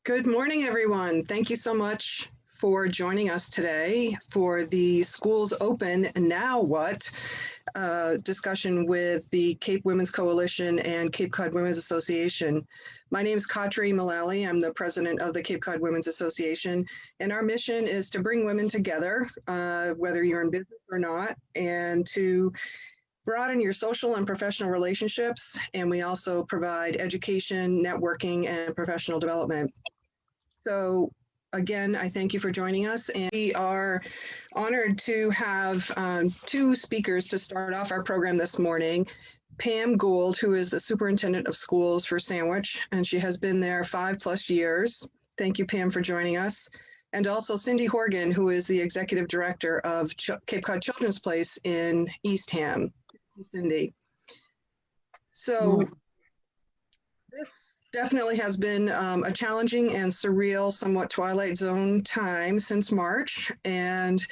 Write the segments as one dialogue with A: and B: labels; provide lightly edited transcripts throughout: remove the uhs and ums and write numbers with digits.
A: Good morning, everyone. Thank you so much for joining us today for the Schools Open Now What discussion with the Cape Women's Coalition and Cape Cod Women's Association. My name is Katri Mullally. I'm the president of the Cape Cod Women's Association, and our mission is to bring women together, whether you're in business or not, and to broaden your social and professional relationships. And we also provide education, networking, and professional development. So again, I thank you for joining us, and we are honored to have two speakers to start off our program this morning. Pam Gould, who is the superintendent of schools for Sandwich, and she has been there 5+ years. Thank you, Pam, for joining us. And also Cindy Horgan, who is the executive director of Cape Cod Children's Place in Eastham. Cindy. So this definitely has been a challenging and surreal, somewhat Twilight Zone time since March, and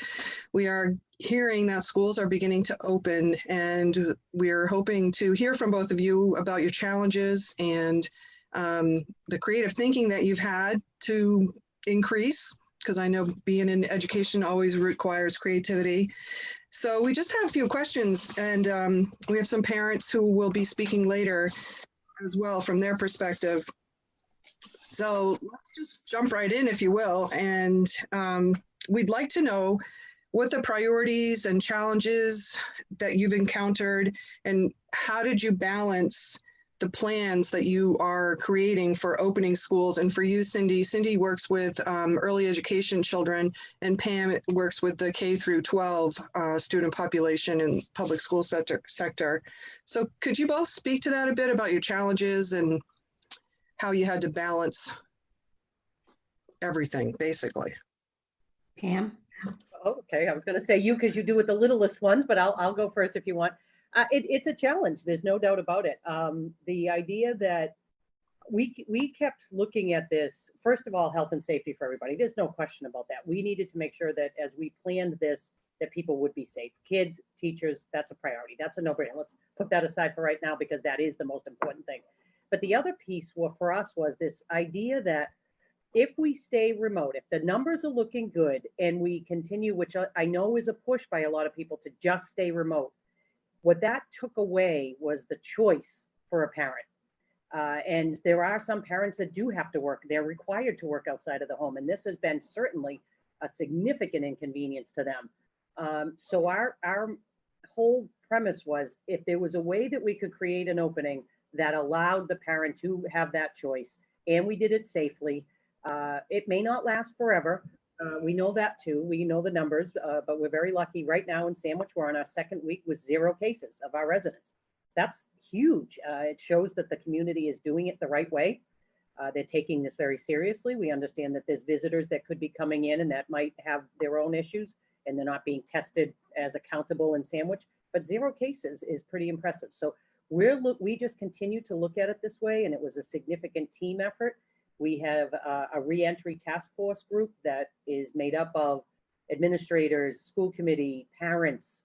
A: we are hearing that schools are beginning to open, and we're hoping to hear from both of you about your challenges and the creative thinking that you've had to increase, because I know being in education always requires creativity. So we just have a few questions, and we have some parents who will be speaking later as well from their perspective. So let's just jump right in, if you will. And we'd like to know what the priorities and challenges that you've encountered, and how did you balance the plans that you are creating for opening schools? And for you, Cindy works with early education children, and Pam works with the K through 12 student population in public school sector. So could you both speak to that a bit about your challenges and how you had to balance everything, basically?
B: Pam?
C: Okay, I was going to say you because you do with the littlest ones, but I'll go first if you want. It's a challenge. There's no doubt about it. The idea that we kept looking at this, first of all, health and safety for everybody. There's no question about that. We needed to make sure that as we planned this, that people would be safe. Kids, teachers, that's a priority. That's a no-brainer. Let's put that aside for right now because that is the most important thing. But the other piece for us was this idea that if we stay remote, if the numbers are looking good and we continue, which I know is a push by a lot of people to just stay remote, what that took away was the choice for a parent. And there are some parents that do have to work. They're required to work outside of the home. And this has been certainly a significant inconvenience to them. So our whole premise was, if there was a way that we could create an opening that allowed the parent to have that choice, and we did it safely, it may not last forever. We know that too. We know the numbers, but we're very lucky right now in Sandwich. We're on our second week with 0 cases of our residents. That's huge. It shows that the community is doing it the right way. They're taking this very seriously. We understand that there's visitors that could be coming in and that might have their own issues, and they're not being tested as accountable in Sandwich, but 0 cases is pretty impressive. So we just continue to look at it this way, and it was a significant team effort. We have a reentry task force group that is made up of administrators, school committee, parents,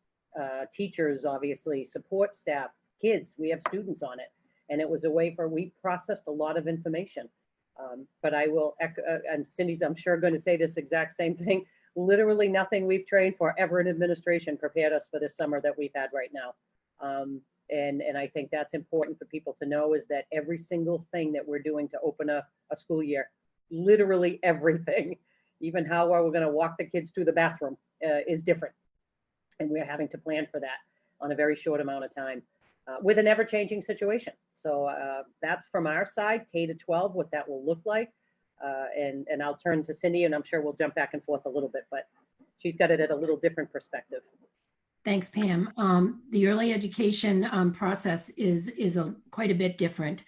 C: teachers, obviously, support staff, kids. We have students on it. And it was a way we processed a lot of information. But I will echo, and Cindy's, I'm sure, going to say this exact same thing. Literally nothing we've trained for ever in administration prepared us for this summer that we've had right now. And I think that's important for people to know, is that every single thing that we're doing to open a school year, literally everything, even how we're going to walk the kids to the bathroom is different. And we're having to plan for that on a very short amount of time with an ever-changing situation. So that's from our side, K to 12, what that will look like. And I'll turn to Cindy, and I'm sure we'll jump back and forth a little bit, but she's got it at a little different perspective.
B: Thanks, Pam. The early education process is quite a bit different.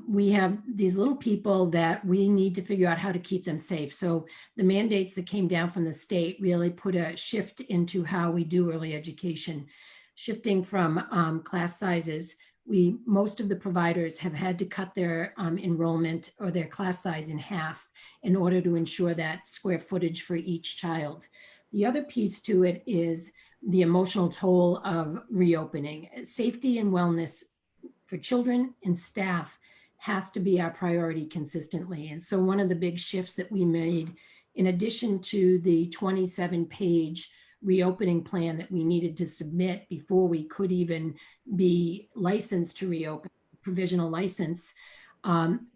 B: We have these little people that we need to figure out how to keep them safe. So the mandates that came down from the state really put a shift into how we do early education, shifting from class sizes. Most of the providers have had to cut their enrollment or their class size in half in order to ensure that square footage for each child. The other piece to it is the emotional toll of reopening. Safety and wellness for children and staff has to be our priority consistently. And so one of the big shifts that we made, in addition to the 27-page reopening plan that we needed to submit before we could even be licensed to reopen, provisional license,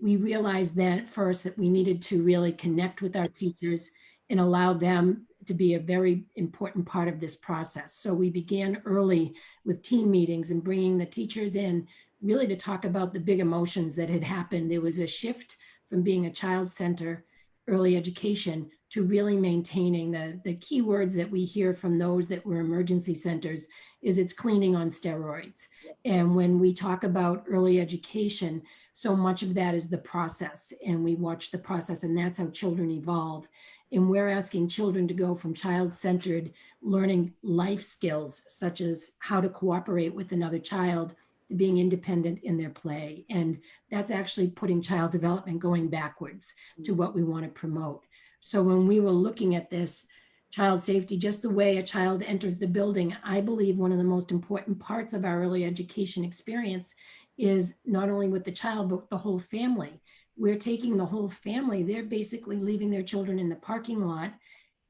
B: we realized that first that we needed to really connect with our teachers and allow them to be a very important part of this process. So we began early with team meetings and bringing the teachers in really to talk about the big emotions that had happened. There was a shift from being a child center early education to really maintaining the key words that we hear from those that were emergency centers is it's cleaning on steroids. And when we talk about early education, so much of that is the process, and we watch the process, and that's how children evolve. And we're asking children to go from child-centered learning life skills, such as how to cooperate with another child, to being independent in their play. And that's actually putting child development going backwards to what we want to promote. So when we were looking at this, child safety, just the way a child enters the building, I believe one of the most important parts of our early education experience is not only with the child, but the whole family. We're taking the whole family. They're basically leaving their children in the parking lot,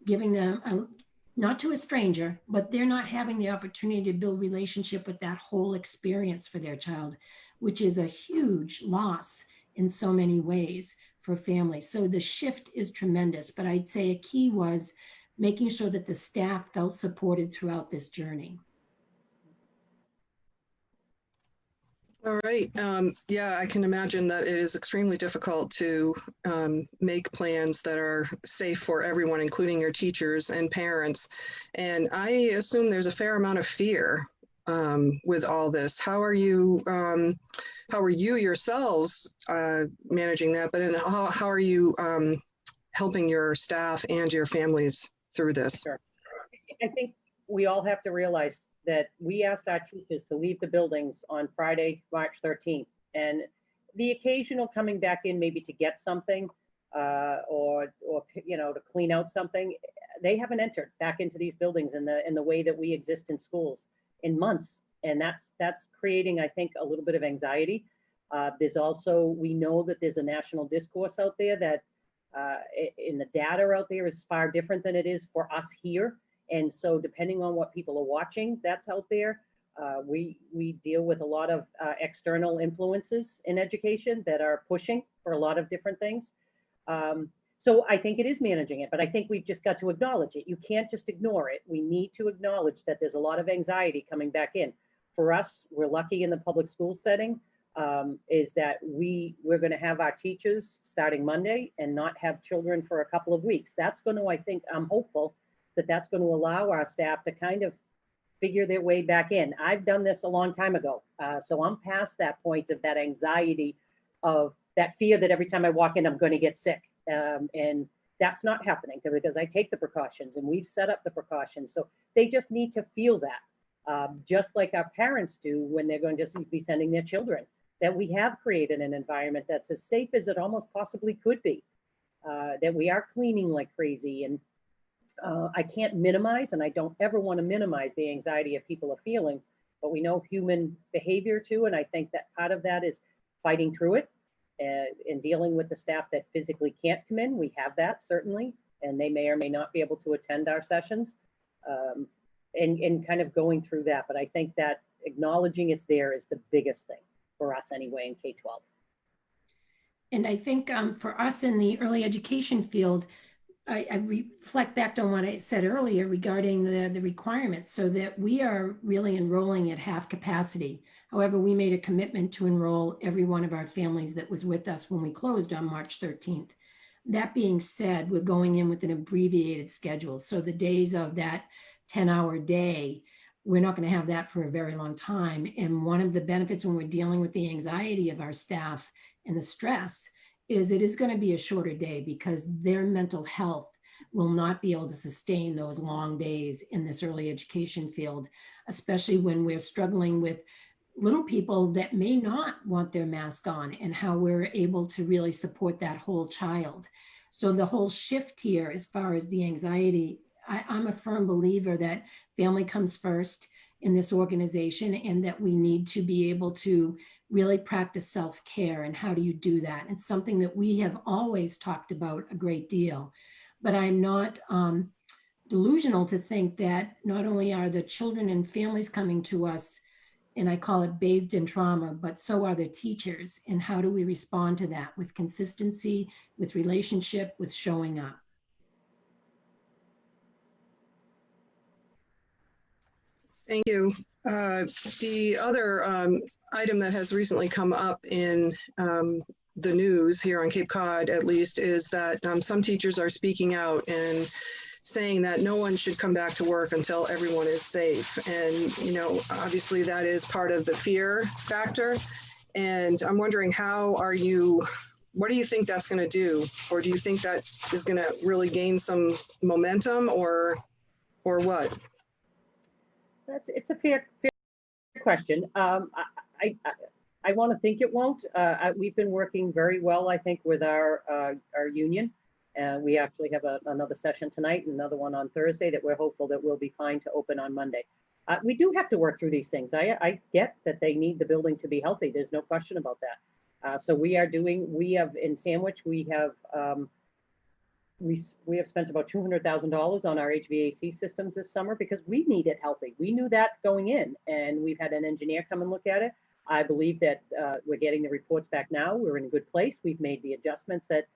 B: giving them, not to a stranger, but they're not having the opportunity to build relationship with that whole experience for their child, which is a huge loss in so many ways for families. So the shift is tremendous, but I'd say a key was making sure that the staff felt supported throughout this journey.
A: All right. Yeah, I can imagine that it is extremely difficult to make plans that are safe for everyone, including your teachers and parents. And I assume there's a fair amount of fear with all this. How are you yourselves managing that? But how are you helping your staff and your families through this?
C: Sure. I think we all have to realize that we asked our teachers to leave the buildings on Friday, March 13th. And the occasional coming back in maybe to get something or you know, to clean out something, they haven't entered back into these buildings in the way that we exist in schools in months. And that's creating, I think, a little bit of anxiety. There's also, we know that there's a national discourse out there that in the data out there is far different than it is for us here. And so depending on what people are watching that's out there, we deal with a lot of external influences in education that are pushing for a lot of different things. So I think it is managing it, but I think we've just got to acknowledge it. You can't just ignore it. We need to acknowledge that there's a lot of anxiety coming back in. For us, we're lucky in the public school setting, is that we're going to have our teachers starting Monday and not have children for a couple of weeks. That's going to, I think, I'm hopeful that that's going to allow our staff to kind of figure their way back in. I've done this a long time ago. So I'm past that point of that anxiety, of that fear that every time I walk in, I'm going to get sick. And that's not happening because I take the precautions and we've set up the precautions. So they just need to feel that, just like our parents do when they're going to just be sending their children, that we have created an environment that's as safe as it almost possibly could be, that we are cleaning like crazy. And I can't minimize, and I don't ever want to minimize the anxiety of people are feeling, but we know human behavior too. And I think that part of that is fighting through it and dealing with the staff that physically can't come in. We have that certainly, and they may or may not be able to attend our sessions, and kind of going through that. But I think that acknowledging it's there is the biggest thing for us anyway in K-12.
B: And I think for us in the early education field, I reflect back on what I said earlier regarding the requirements, so that we are really enrolling at half capacity. However, we made a commitment to enroll every one of our families that was with us when we closed on March 13th. That being said, we're going in with an abbreviated schedule. So the days of that 10-hour day, we're not going to have that for a very long time. And one of the benefits when we're dealing with the anxiety of our staff and the stress is it is going to be a shorter day, because their mental health will not be able to sustain those long days in this early education field, especially when we're struggling with little people that may not want their mask on, and how we're able to really support that whole child. So the whole shift here, as far as the anxiety, I'm a firm believer that family comes first in this organization, and that we need to be able to really practice self-care. And how do you do that? It's something that we have always talked about a great deal, but I'm not delusional to think that not only are the children and families coming to us, and I call it bathed in trauma, but so are the teachers. And how do we respond to that with consistency, with relationship, with showing up?
A: Thank you. The other item that has recently come up in the news here on Cape Cod, at least, is that some teachers are speaking out and saying that no one should come back to work until everyone is safe. And, you know, obviously that is part of the fear factor. And I'm wondering, what do you think that's going to do? Or do you think that is going to really gain some momentum, or what?
C: It's a fair question. I want to think it won't. We've been working very well, I think, with our union. We actually have another session tonight and another one on Thursday that we're hopeful that we'll be fine to open on Monday. We do have to work through these things. I get that they need the building to be healthy. There's no question about that. So we have in Sandwich, we have spent about $200,000 on our HVAC systems this summer because we need it healthy. We knew that going in, and we've had an engineer come and look at it. I believe that we're getting the reports back now. We're in a good place. We've made the adjustments that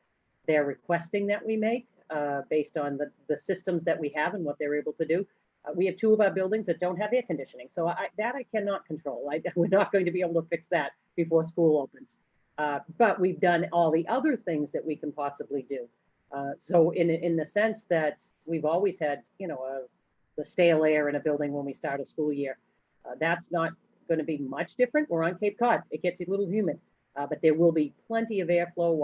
C: they're requesting that we make based on the systems that we have and what they're able to do. We have 2 of our buildings that don't have air conditioning. So I cannot control. We're not going to be able to fix that before school opens. But we've done all the other things that we can possibly do. So in the sense that we've always had, you know, the stale air in a building when we start a school year, that's not going to be much different. We're on Cape Cod. It gets a little humid. But there will be plenty of airflow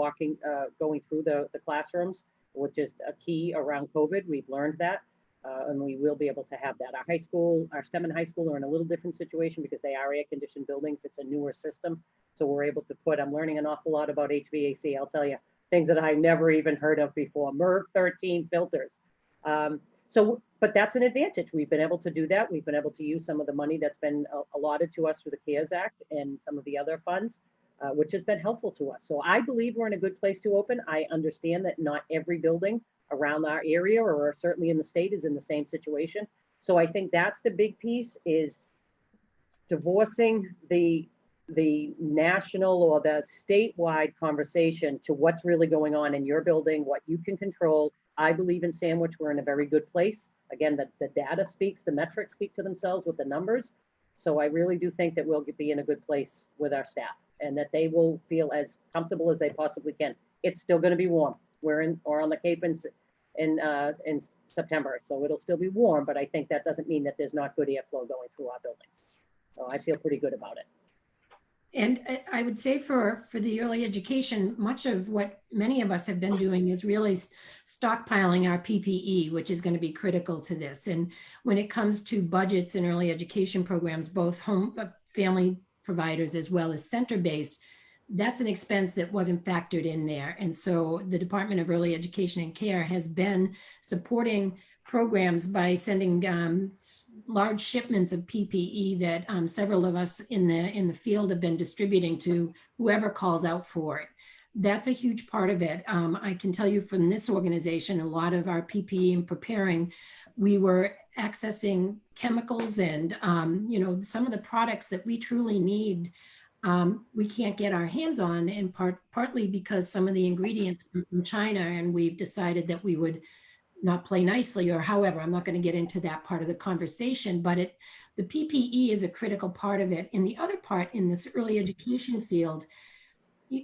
C: going through the classrooms, which is a key around COVID. We've learned that, and we will be able to have that. Our STEM and high school are in a little different situation because they are air-conditioned buildings. It's a newer system, so we're able to I'm learning an awful lot about HVAC, I'll tell you, things that I never even heard of before, MERV 13 filters. But that's an advantage. We've been able to do that. We've been able to use some of the money that's been allotted to us through the CARES Act and some of the other funds, which has been helpful to us. So I believe we're in a good place to open. I understand that not every building around our area or certainly in the state is in the same situation. So I think that's the big piece, is divorcing the national or the statewide conversation to what's really going on in your building, what you can control. I believe in Sandwich, we're in a very good place. Again, the data speaks, the metrics speak to themselves with the numbers. So I really do think that we'll be in a good place with our staff and that they will feel as comfortable as they possibly can. It's still going to be warm. We're on the Cape in September, so it'll still be warm, but I think that doesn't mean that there's not good airflow going through our buildings. So I feel pretty good about it.
B: And I would say for the early education, much of what many of us have been doing is really stockpiling our PPE, which is going to be critical to this. And when it comes to budgets and early education programs, both home family providers as well as center-based, that's an expense that wasn't factored in there. And so the Department of Early Education and Care has been supporting programs by sending large shipments of PPE that several of us in the field have been distributing to whoever calls out for it. That's a huge part of it. I can tell you from this organization, a lot of our PPE in preparing, we were accessing chemicals and some of the products that we truly need, we can't get our hands on, in partly because some of the ingredients come from China, and we've decided that we would not play nicely, or however. I'm not going to get into that part of the conversation, but the PPE is a critical part of it. And the other part in this early education field,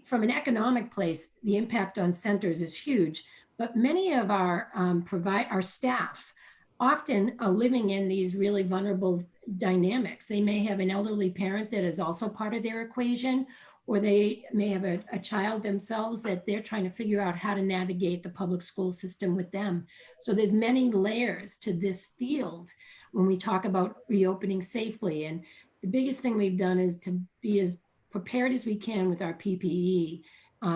B: from an economic place, the impact on centers is huge, but many of our staff often are living in these really vulnerable dynamics. They may have an elderly parent that is also part of their equation, or they may have a child themselves that they're trying to figure out how to navigate the public school system with them. So there's many layers to this field when we talk about reopening safely. And the biggest thing we've done is to be as prepared as we can with our PPE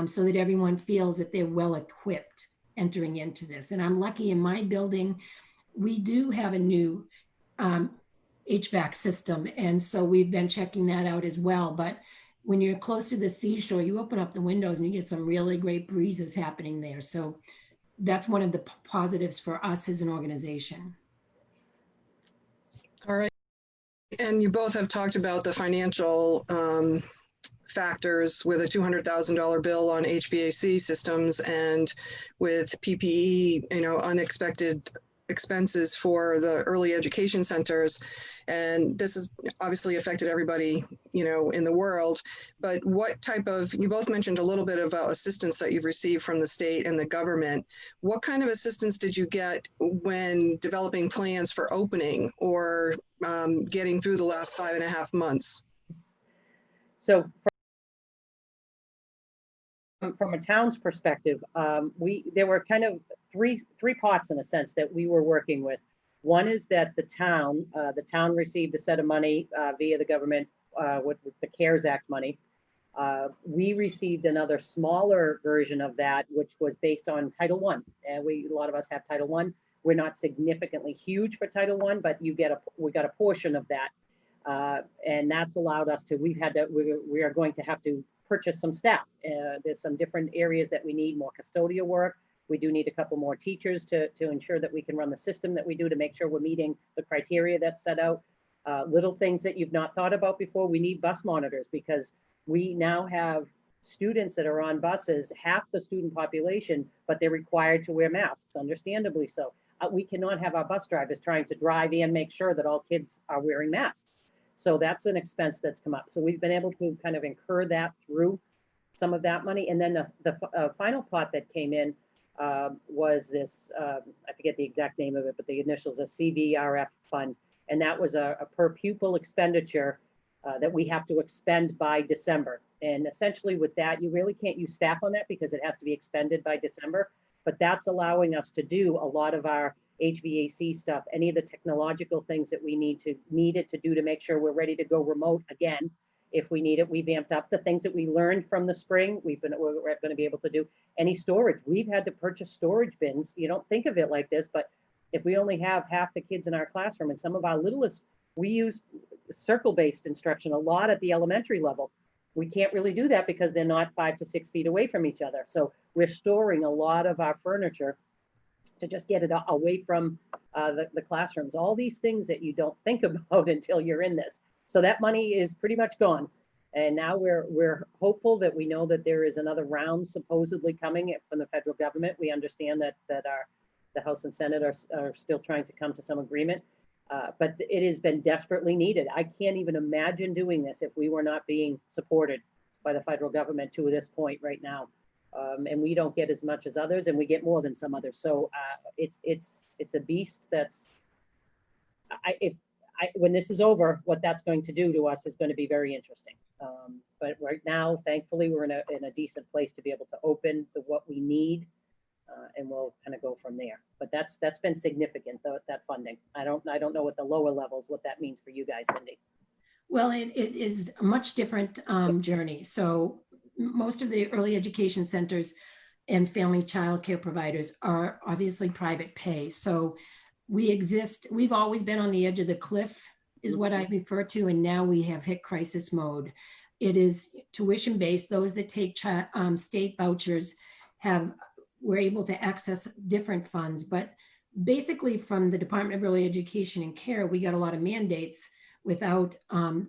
B: so that everyone feels that they're well equipped entering into this. And I'm lucky in my building, we do have a new HVAC system. And so we've been checking that out as well. But when you're close to the seashore, you open up the windows and you get some really great breezes happening there. So that's one of the positives for us as an organization.
A: All right. And you both have talked about the financial factors with a $200,000 bill on HVAC systems and with PPE, unexpected expenses for the early education centers. And this has obviously affected everybody, in the world. But what type of, you both mentioned a little bit about assistance that you've received from the state and the government. What kind of assistance did you get when developing plans for opening or getting through the last 5.5 months?
C: So from a town's perspective, there were kind of three pots in a sense that we were working with. One is that the town received a set of money via the government with the CARES Act money. We received another smaller version of that, which was based on Title I. And a lot of us have Title I. We're not significantly huge for Title I, but we got a portion of that. And that's allowed us to, we are going to have to purchase some staff. There's some different areas that we need more custodial work. We do need a couple more teachers to ensure that we can run the system that we do to make sure we're meeting the criteria that's set out. Little things that you've not thought about before, we need bus monitors because we now have students that are on buses, half the student population, but they're required to wear masks, understandably so. We cannot have our bus drivers trying to drive and make sure that all kids are wearing masks. So that's an expense that's come up. So we've been able to kind of incur that through some of that money. And then the final pot that came in was this, I forget the exact name of it, but the initials, a CVRF fund. And that was a per pupil expenditure that we have to expend by December. And essentially with that, you really can't use staff on that because it has to be expended by December. But that's allowing us to do a lot of our HVAC stuff, any of the technological things that we needed to do to make sure we're ready to go remote again. If we need it, we vamped up the things that we learned from the spring. We're going to be able to do any storage. We've had to purchase storage bins. You don't think of it like this, but if we only have half the kids in our classroom and some of our littlest, we use circle-based instruction a lot at the elementary level. We can't really do that because they're not 5 to 6 feet away from each other. So we're storing a lot of our furniture to just get it away from the classrooms. All these things that you don't think about until you're in this. So that money is pretty much gone. And now we're hopeful that we know that there is another round supposedly coming from the federal government. We understand that the House and Senate are still trying to come to some agreement. But it has been desperately needed. I can't even imagine doing this if we were not being supported by the federal government to this point right now. And we don't get as much as others, and we get more than some others. So it's a beast that's, when this is over, what that's going to do to us is going to be very interesting. But right now, thankfully, we're in a decent place to be able to open what we need, and we'll kind of go from there. But that's been significant, that funding. I don't know what the lower levels, what that means for you guys, Cindy.
B: Well, it is a much different journey. So most of the early education centers and family child care providers are obviously private pay. So we've always been on the edge of the cliff is what I refer to. And now we have hit crisis mode. It is tuition based. Those that take state vouchers were able to access different funds, but basically from the Department of Early Education and Care, we got a lot of mandates without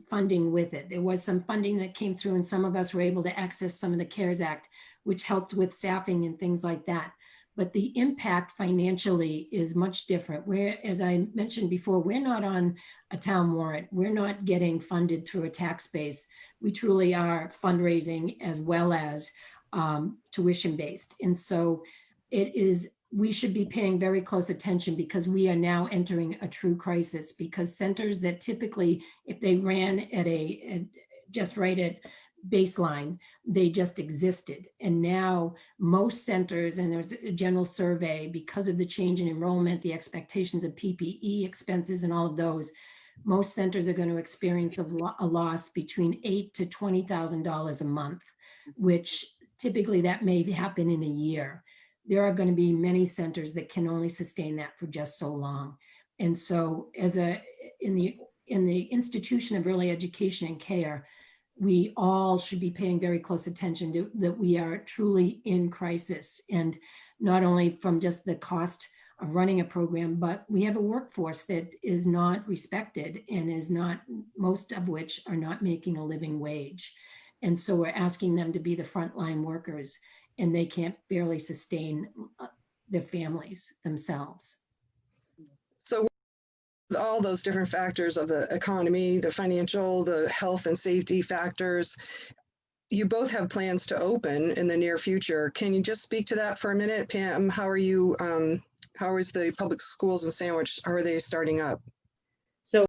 B: funding with it. There was some funding that came through and some of us were able to access some of the CARES Act, which helped with staffing and things like that. But the impact financially is much different. As I mentioned before, we're not on a town warrant. We're not getting funded through a tax base. We truly are fundraising as well as tuition based. And so we should be paying very close attention because we are now entering a true crisis, because centers that typically, if they ran at just right at baseline, they just existed. And now most centers, and there's a general survey, because of the change in enrollment, the expectations of PPE expenses and all of those, most centers are going to experience a loss between $8,000 to $20,000 a month, which typically that may happen in a year. There are going to be many centers that can only sustain that for just so long. And so in the institution of early education and care, we all should be paying very close attention to that we are truly in crisis, and not only from just the cost of running a program, but we have a workforce that is not respected and is not, most of which are not making a living wage. And so we're asking them to be the frontline workers, and they can't barely sustain their families themselves.
A: So with all those different factors of the economy, the financial, the health and safety factors, you both have plans to open in the near future. Can you just speak to that for a minute, Pam? How are you, how is the public schools in Sandwich, how are they starting up?
C: So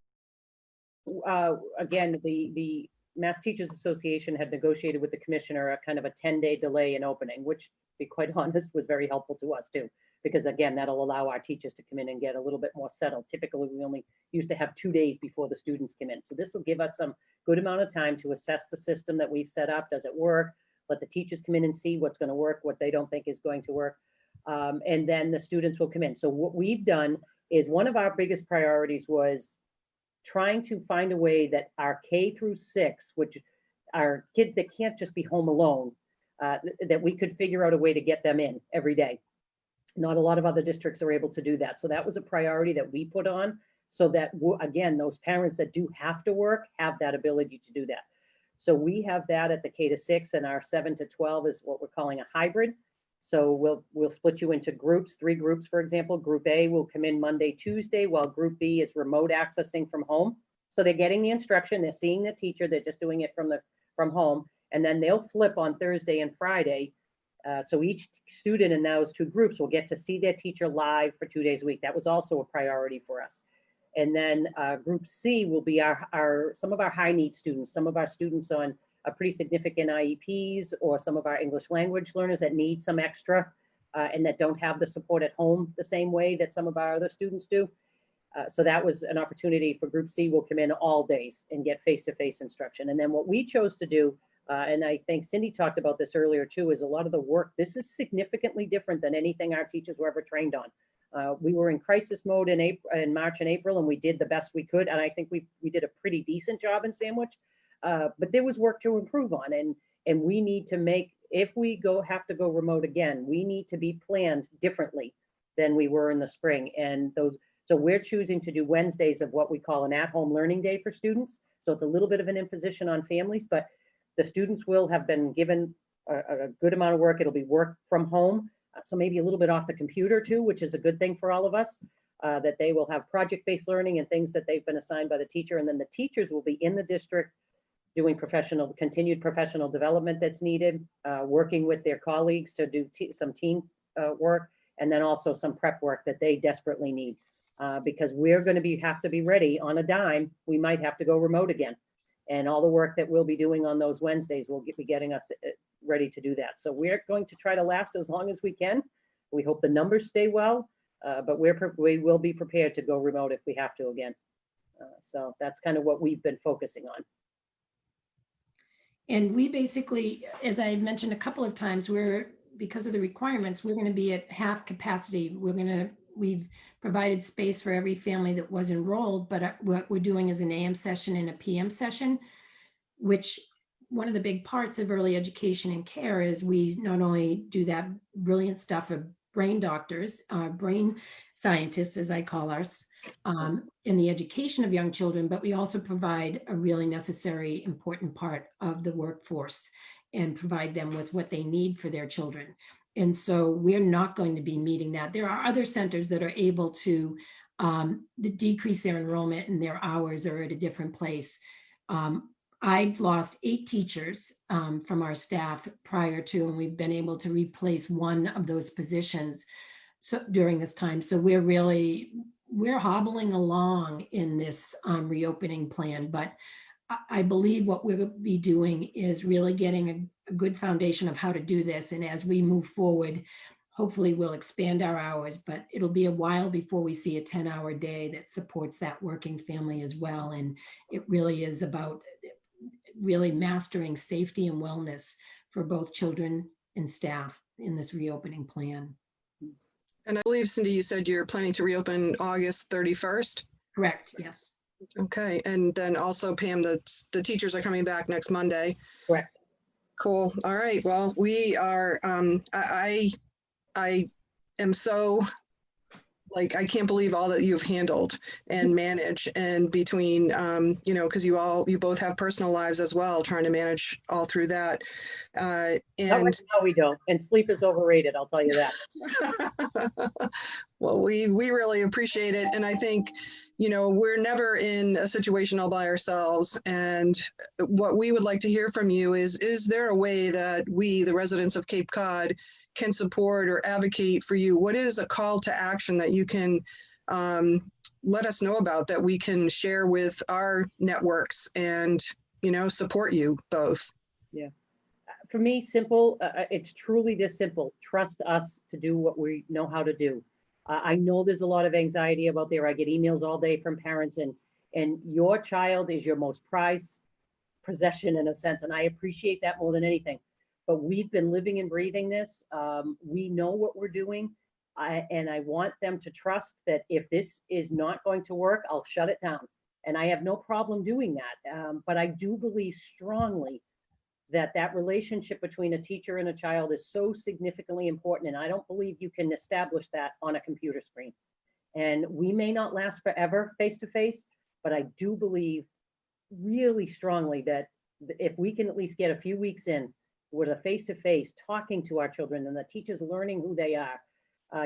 C: again, the Mass Teachers Association had negotiated with the commissioner a kind of a 10-day delay in opening, which, to be quite honest, was very helpful to us too, because again, that'll allow our teachers to come in and get a little bit more settled. Typically, we only used to have 2 days before the students come in. So this will give us some good amount of time to assess the system that we've set up. Does it work? Let the teachers come in and see what's going to work, what they don't think is going to work. And then the students will come in. So what we've done is, one of our biggest priorities was trying to find a way that our K through 6, which are kids that can't just be home alone, that we could figure out a way to get them in every day. Not a lot of other districts are able to do that. So that was a priority that we put on, so that, again, those parents that do have to work have that ability to do that. So we have that at the K to 6, and our 7 to 12 is what we're calling a hybrid. So we'll split you into groups, 3 groups, for example. Group A will come in Monday, Tuesday, while Group B is remote accessing from home. So they're getting the instruction, they're seeing the teacher, they're just doing it from home, and then they'll flip on Thursday and Friday. So each student in those 2 groups will get to see their teacher live for 2 days a week. That was also a priority for us. And then Group C will be some of our high need students, some of our students on pretty significant IEPs, or some of our English language learners that need some extra and that don't have the support at home the same way that some of our other students do. So that was an opportunity for Group C. Will come in all days and get face-to-face instruction. And then what we chose to do, and I think Cindy talked about this earlier too, is a lot of the work, this is significantly different than anything our teachers were ever trained on. We were in crisis mode in March and April, and we did the best we could. And I think we did a pretty decent job in Sandwich. But there was work to improve on, and we need to make, if we have to go remote again, we need to be planned differently than we were in the spring. And so we're choosing to do Wednesdays of what we call an at-home learning day for students. So it's a little bit of an imposition on families, but the students will have been given a good amount of work. It'll be work from home, so maybe a little bit off the computer too, which is a good thing for all of us. That they will have project-based learning and things that they've been assigned by the teacher, and then the teachers will be in the district doing continued professional development that's needed, working with their colleagues to do some team work, and then also some prep work that they desperately need. Because we're going to have to be ready on a dime. We might have to go remote again. And all the work that we'll be doing on those Wednesdays will be getting us ready to do that. So we're going to try to last as long as we can. We hope the numbers stay well, but we will be prepared to go remote if we have to again. So that's kind of what we've been focusing on.
B: And we basically, as I mentioned a couple of times, because of the requirements, we're going to be at half capacity. We've provided space for every family that was enrolled, but what we're doing is an AM session and a PM session, which one of the big parts of early education and care is we not only do that brilliant stuff of brain doctors, brain scientists, as I call ours, in the education of young children, but we also provide a really necessary, important part of the workforce and provide them with what they need for their children. And so we're not going to be meeting that. There are other centers that are able to decrease their enrollment, and their hours are at a different place. I've lost 8 teachers from our staff prior to, and we've been able to replace one of those positions during this time. So we're hobbling along in this reopening plan, but I believe what we'll be doing is really getting a good foundation of how to do this. And as we move forward, hopefully we'll expand our hours, but it'll be a while before we see a 10-hour day that supports that working family as well. And it really is about really mastering safety and wellness for both children and staff in this reopening plan.
A: And I believe, Cindy, you said you're planning to reopen August 31st?
B: Correct, yes.
A: Okay, and then also Pam, the teachers are coming back next Monday.
C: Correct.
A: Cool. All right. Well, we are. I am so like I can't believe all that you've handled and managed, and between you know, because you both have personal lives as well, trying to manage all through that.
C: Not
A: And
C: right now we don't. And sleep is overrated, I'll tell you that.
A: well, we really appreciate it, and I think, you know, we're never in a situation all by ourselves. And what we would like to hear from you is there a way that we, the residents of Cape Cod, can support or advocate for you? What is a call to action that you can let us know about, that we can share with our networks and, you know, support you both?
C: Yeah. For me, simple. It's truly this simple. Trust us to do what we know how to do. I know there's a lot of anxiety about there. I get emails all day from parents, and your child is your most prized possession in a sense, and I appreciate that more than anything. But we've been living and breathing this. We know what we're doing, and I want them to trust that if this is not going to work, I'll shut it down, and I have no problem doing that. But I do believe strongly that relationship between a teacher and a child is so significantly important, and I don't believe you can establish that on a computer screen. And we may not last forever face to face, but I do believe really strongly that if we can at least get a few weeks in with a face to face talking to our children, and the teachers learning who they are,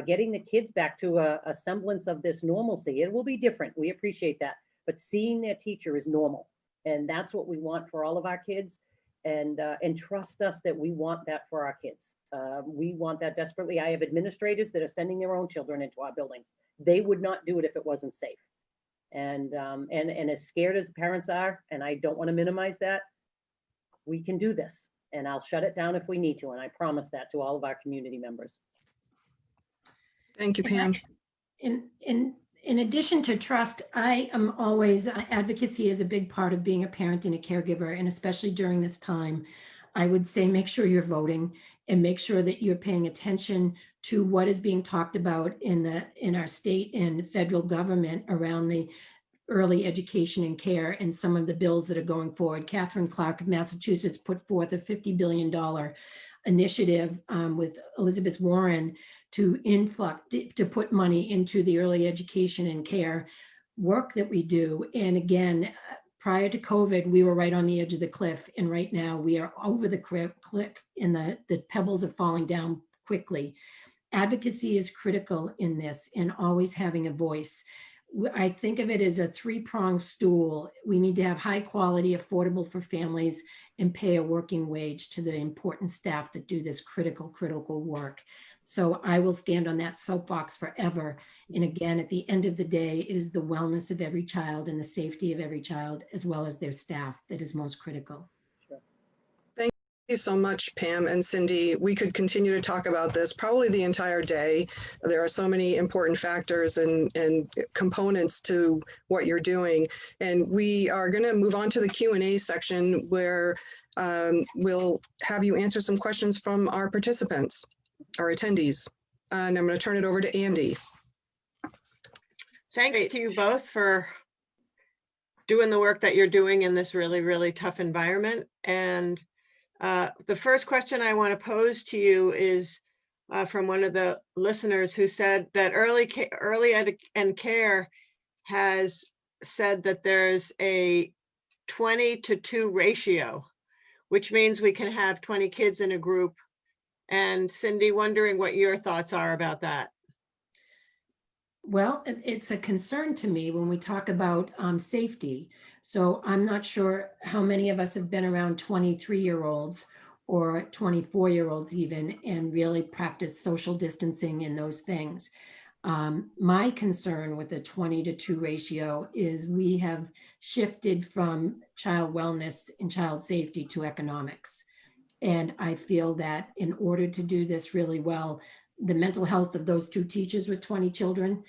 C: getting the kids back to a semblance of this normalcy. It will be different, we appreciate that, but seeing their teacher is normal, and that's what we want for all of our kids. And trust us that we want that for our kids. We want that desperately. I have administrators that are sending their own children into our buildings. They would not do it if it wasn't safe. And as scared as parents are, and I don't want to minimize that, we can do this. And I'll shut it down if we need to. And I promise that to all of our community members.
A: Thank you, Pam.
B: In addition to trust, I am always, advocacy is a big part of being a parent and a caregiver, and especially during this time, I would say make sure you're voting and make sure that you're paying attention to what is being talked about in our state and federal government around the early education and care and some of the bills that are going forward. Catherine Clark of Massachusetts put forth a $50 billion initiative with Elizabeth Warren to put money into the early education and care work that we do. And again, prior to COVID, we were right on the edge of the cliff. And right now we are over the cliff and the pebbles are falling down quickly. Advocacy is critical in this, and always having a voice. I think of it as a three-pronged stool. We need to have high quality, affordable for families, and pay a working wage to the important staff that do this critical work. So I will stand on that soapbox forever. And again, at the end of the day, it is the wellness of every child and the safety of every child, as well as their staff, that is most critical.
A: Thank you so much, Pam and Cindy. We could continue to talk about this probably the entire day. There are so many important factors and components to what you're doing. And we are going to move on to the Q&A section, where we'll have you answer some questions from our participants, our attendees. And I'm going to turn it over to Andy.
D: Thanks to you both for doing the work that you're doing in this really, really tough environment. And the first question I want to pose to you is from one of the listeners who said that early ed and care has said that there's a 20-to-2 ratio, which means we can have 20 kids in a group. And Cindy, wondering what your thoughts are about that.
B: Well, it's a concern to me when we talk about safety. So I'm not sure how many of us have been around 23-year-olds or 24-year-olds even, and really practice social distancing and those things. My concern with the 20-to-2 ratio is we have shifted from child wellness and child safety to economics. And I feel that in order to do this really well, the mental health of those two teachers with 20 children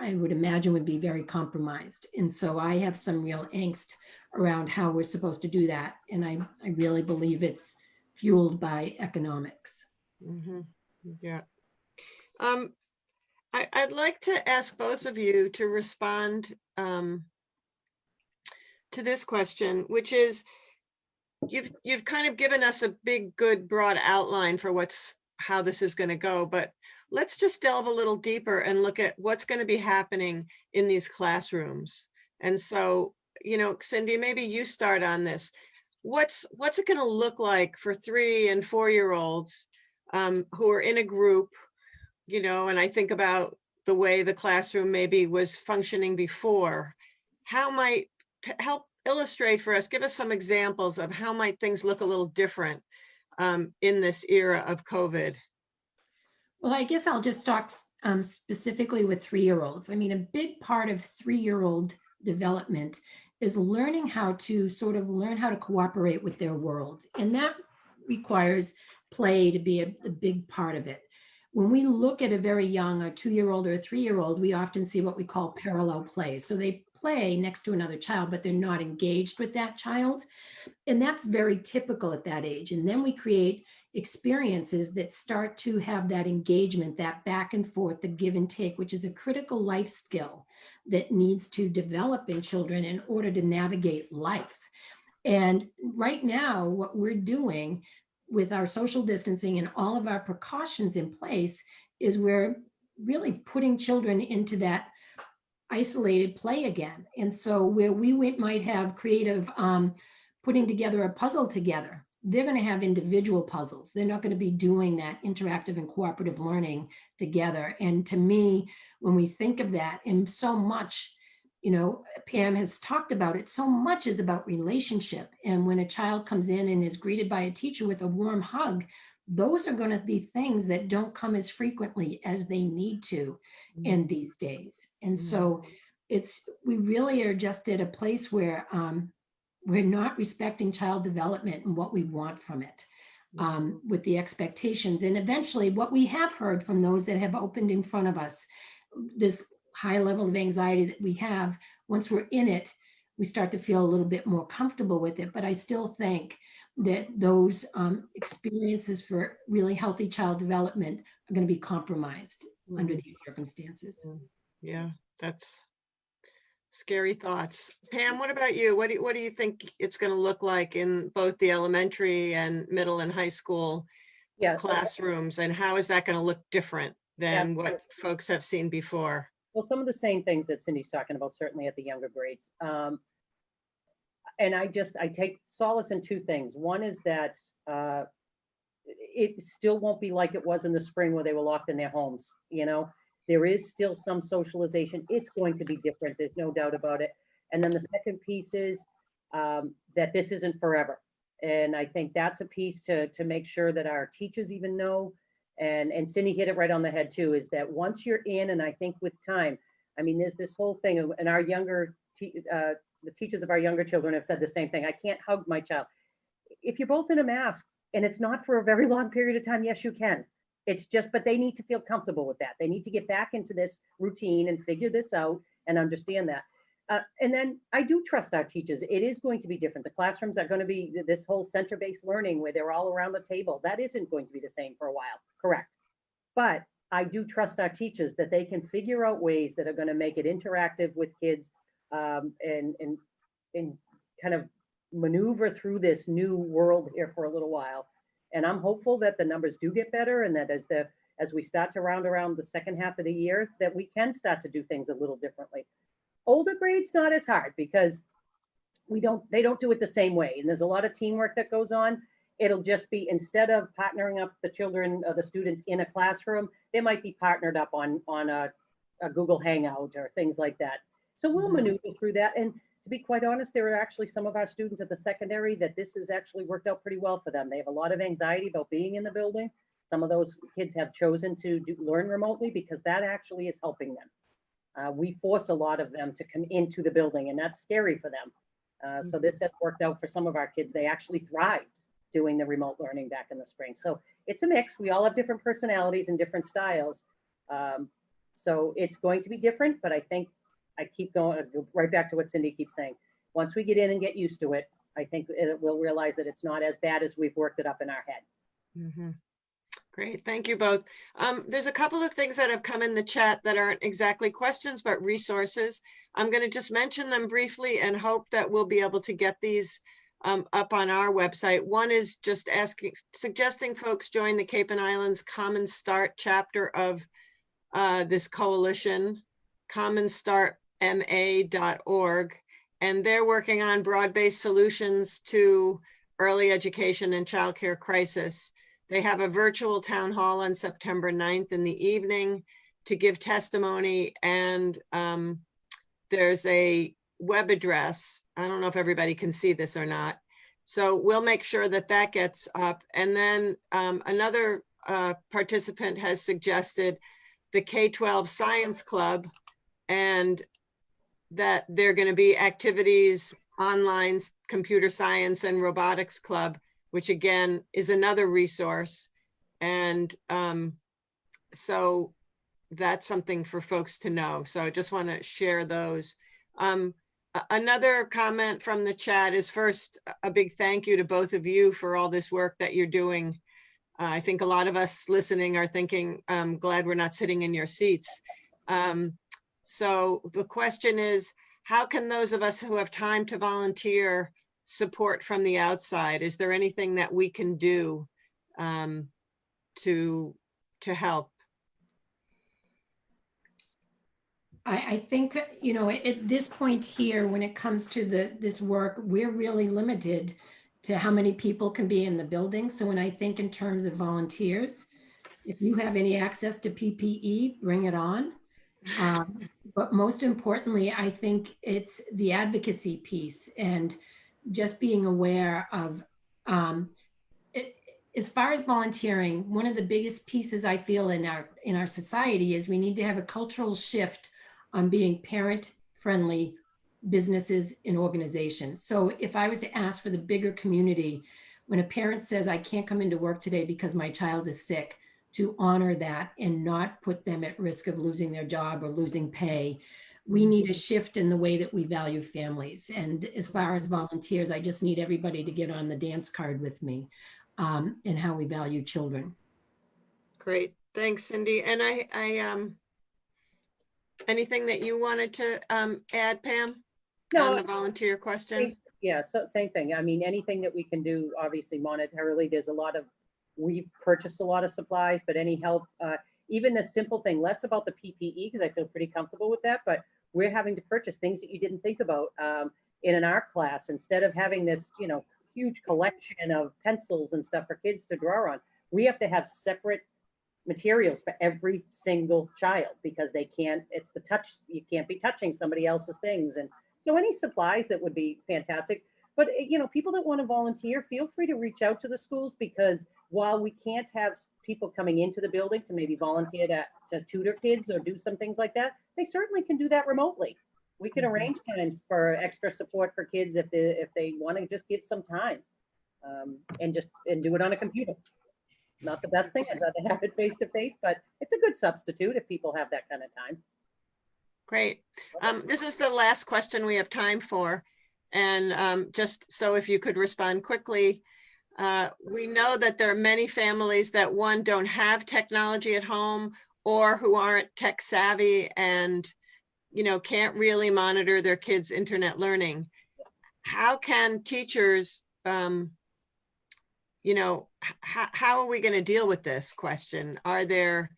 B: I would imagine would be very compromised. And so I have some real angst around how we're supposed to do that. And I really believe it's fueled by economics.
D: Mm-hmm. Yeah. I'd like to ask both of you to respond to this question, which is, you've kind of given us a big, good, broad outline for how this is going to go, but let's just delve a little deeper and look at what's going to be happening in these classrooms. And so, Cindy, maybe you start on this. What's it going to look like for 3 and 4-year-olds who are in a group, and I think about the way the classroom maybe was functioning before. How might help illustrate for us, give us some examples of how might things look a little different in this era of COVID?
B: Well, I guess I'll just talk specifically with 3-year-olds. I mean, a big part of 3-year-old development is learning how to cooperate with their world. And that requires play to be a big part of it. When we look at a very young, a 2-year-old or a 3-year-old, we often see what we call parallel play. So they play next to another child, but they're not engaged with that child. And that's very typical at that age. And then we create experiences that start to have that engagement, that back and forth, the give and take, which is a critical life skill that needs to develop in children in order to navigate life. And right now, what we're doing with our social distancing and all of our precautions in place is we're really putting children into that isolated play again. And so where we might have creative putting together a puzzle together, they're going to have individual puzzles. They're not going to be doing that interactive and cooperative learning together. And to me, when we think of that, and so much, Pam has talked about it, so much is about relationship. And when a child comes in and is greeted by a teacher with a warm hug, those are going to be things that don't come as frequently as they need to in these days. And so we really are just at a place where we're not respecting child development and what we want from it with the expectations. And eventually what we have heard from those that have opened in front of us, this high level of anxiety that we have, once we're in it, we start to feel a little bit more comfortable with it. But I still think that those experiences for really healthy child development are going to be compromised under these circumstances.
D: Yeah, that's scary thoughts. Pam, what about you? What do you think it's going to look like in both the elementary and middle and high school classrooms, and how is that going to look different than what folks have seen before?
C: Well, some of the same things that Cindy's talking about, certainly at the younger grades. And I take solace in 2 things. One is that it still won't be like it was in the spring where they were locked in their homes. There is still some socialization. It's going to be different. There's no doubt about it. And then the second piece is that this isn't forever. And I think that's a piece to make sure that our teachers even know. And Cindy hit it right on the head too, is that once you're in, and I think with time, I mean, there's this whole thing, and our younger, the teachers of our younger children have said the same thing. I can't hug my child. If you're both in a mask and it's not for a very long period of time, yes, you can. It's just, but they need to feel comfortable with that. They need to get back into this routine and figure this out and understand that. And then I do trust our teachers. It is going to be different. The classrooms are going to be this whole center-based learning where they're all around the table. That isn't going to be the same for a while, correct? But I do trust our teachers that they can figure out ways that are going to make it interactive with kids and kind of maneuver through this new world here for a little while. And I'm hopeful that the numbers do get better, and that as we start to round around the second half of the year, that we can start to do things a little differently. Older grades, not as hard, because they don't do it the same way. And there's a lot of teamwork that goes on. It'll just be, instead of partnering up the children or the students in a classroom, they might be partnered up on a Google Hangout or things like that. So we'll maneuver through that. And to be quite honest, there are actually some of our students at the secondary that this has actually worked out pretty well for them. They have a lot of anxiety about being in the building. Some of those kids have chosen to learn remotely because that actually is helping them. We force a lot of them to come into the building, and that's scary for them. So this has worked out for some of our kids. They actually thrived doing the remote learning back in the spring. So it's a mix. We all have different personalities and different styles. So it's going to be different, but I think I keep going right back to what Cindy keeps saying. Once we get in and get used to it, I think we'll realize that it's not as bad as we've worked it up in our head.
D: Great, thank you both. There's a couple of things that have come in the chat that aren't exactly questions, but resources. I'm going to just mention them briefly and hope that we'll be able to get these up on our website. One is just suggesting folks join the Cape and Islands Common Start chapter of this coalition, commonstartma.org, and they're working on broad-based solutions to early education and childcare crisis. They have a virtual town hall on September 9th in the evening to give testimony, and there's a web address. I don't know if everybody can see this or not. So we'll make sure that that gets up. And then another participant has suggested the K-12 Science Club, and that there are going to be activities online, computer science and robotics club, which again is another resource. And so that's something for folks to know. So I just want to share those. Another comment from the chat is, first, a big thank you to both of you for all this work that you're doing. I think a lot of us listening are thinking, I'm glad we're not sitting in your seats. So the question is, how can those of us who have time to volunteer support from the outside? Is there anything that we can do to help?
B: I think, you know, at this point here, when it comes to this work, we're really limited to how many people can be in the building. So when I think in terms of volunteers, if you have any access to PPE, bring it on. But most importantly, I think it's the advocacy piece and just being aware of, as far as volunteering, one of the biggest pieces I feel in our society is we need to have a cultural shift on being parent-friendly businesses and organizations. So if I was to ask for the bigger community, when a parent says, I can't come into work today because my child is sick, to honor that and not put them at risk of losing their job or losing pay. We need a shift in the way that we value families. And as far as volunteers, I just need everybody to get on the dance card with me and how we value children.
D: Great, thanks, Cindy. And I anything that you wanted to add, Pam, on the volunteer question?
C: Yeah, so same thing. I mean, anything that we can do, obviously monetarily, there's a lot of, we've purchased a lot of supplies, but any help, even the simple thing, less about the PPE, because I feel pretty comfortable with that, but we're having to purchase things that you didn't think about in an art class. Instead of having this, you know, huge collection of pencils and stuff for kids to draw on, we have to have separate materials for every single child because they can't, it's the touch, you can't be touching somebody else's things. And so any supplies that would be fantastic. But, you know, people that want to volunteer, feel free to reach out to the schools, because while we can't have people coming into the building to maybe volunteer to tutor kids or do some things like that, they certainly can do that remotely. We can arrange times for extra support for kids if they want to just give some time and do it on a computer. Not the best thing, I'd rather have it face to face, but it's a good substitute if people have that kind of time.
D: Great. This is the last question we have time for. And just so if you could respond quickly, we know that there are many families that, one, don't have technology at home or who aren't tech savvy and, you know, can't really monitor their kids' internet learning. How can teachers, you know, how are we going to deal with this question? Are there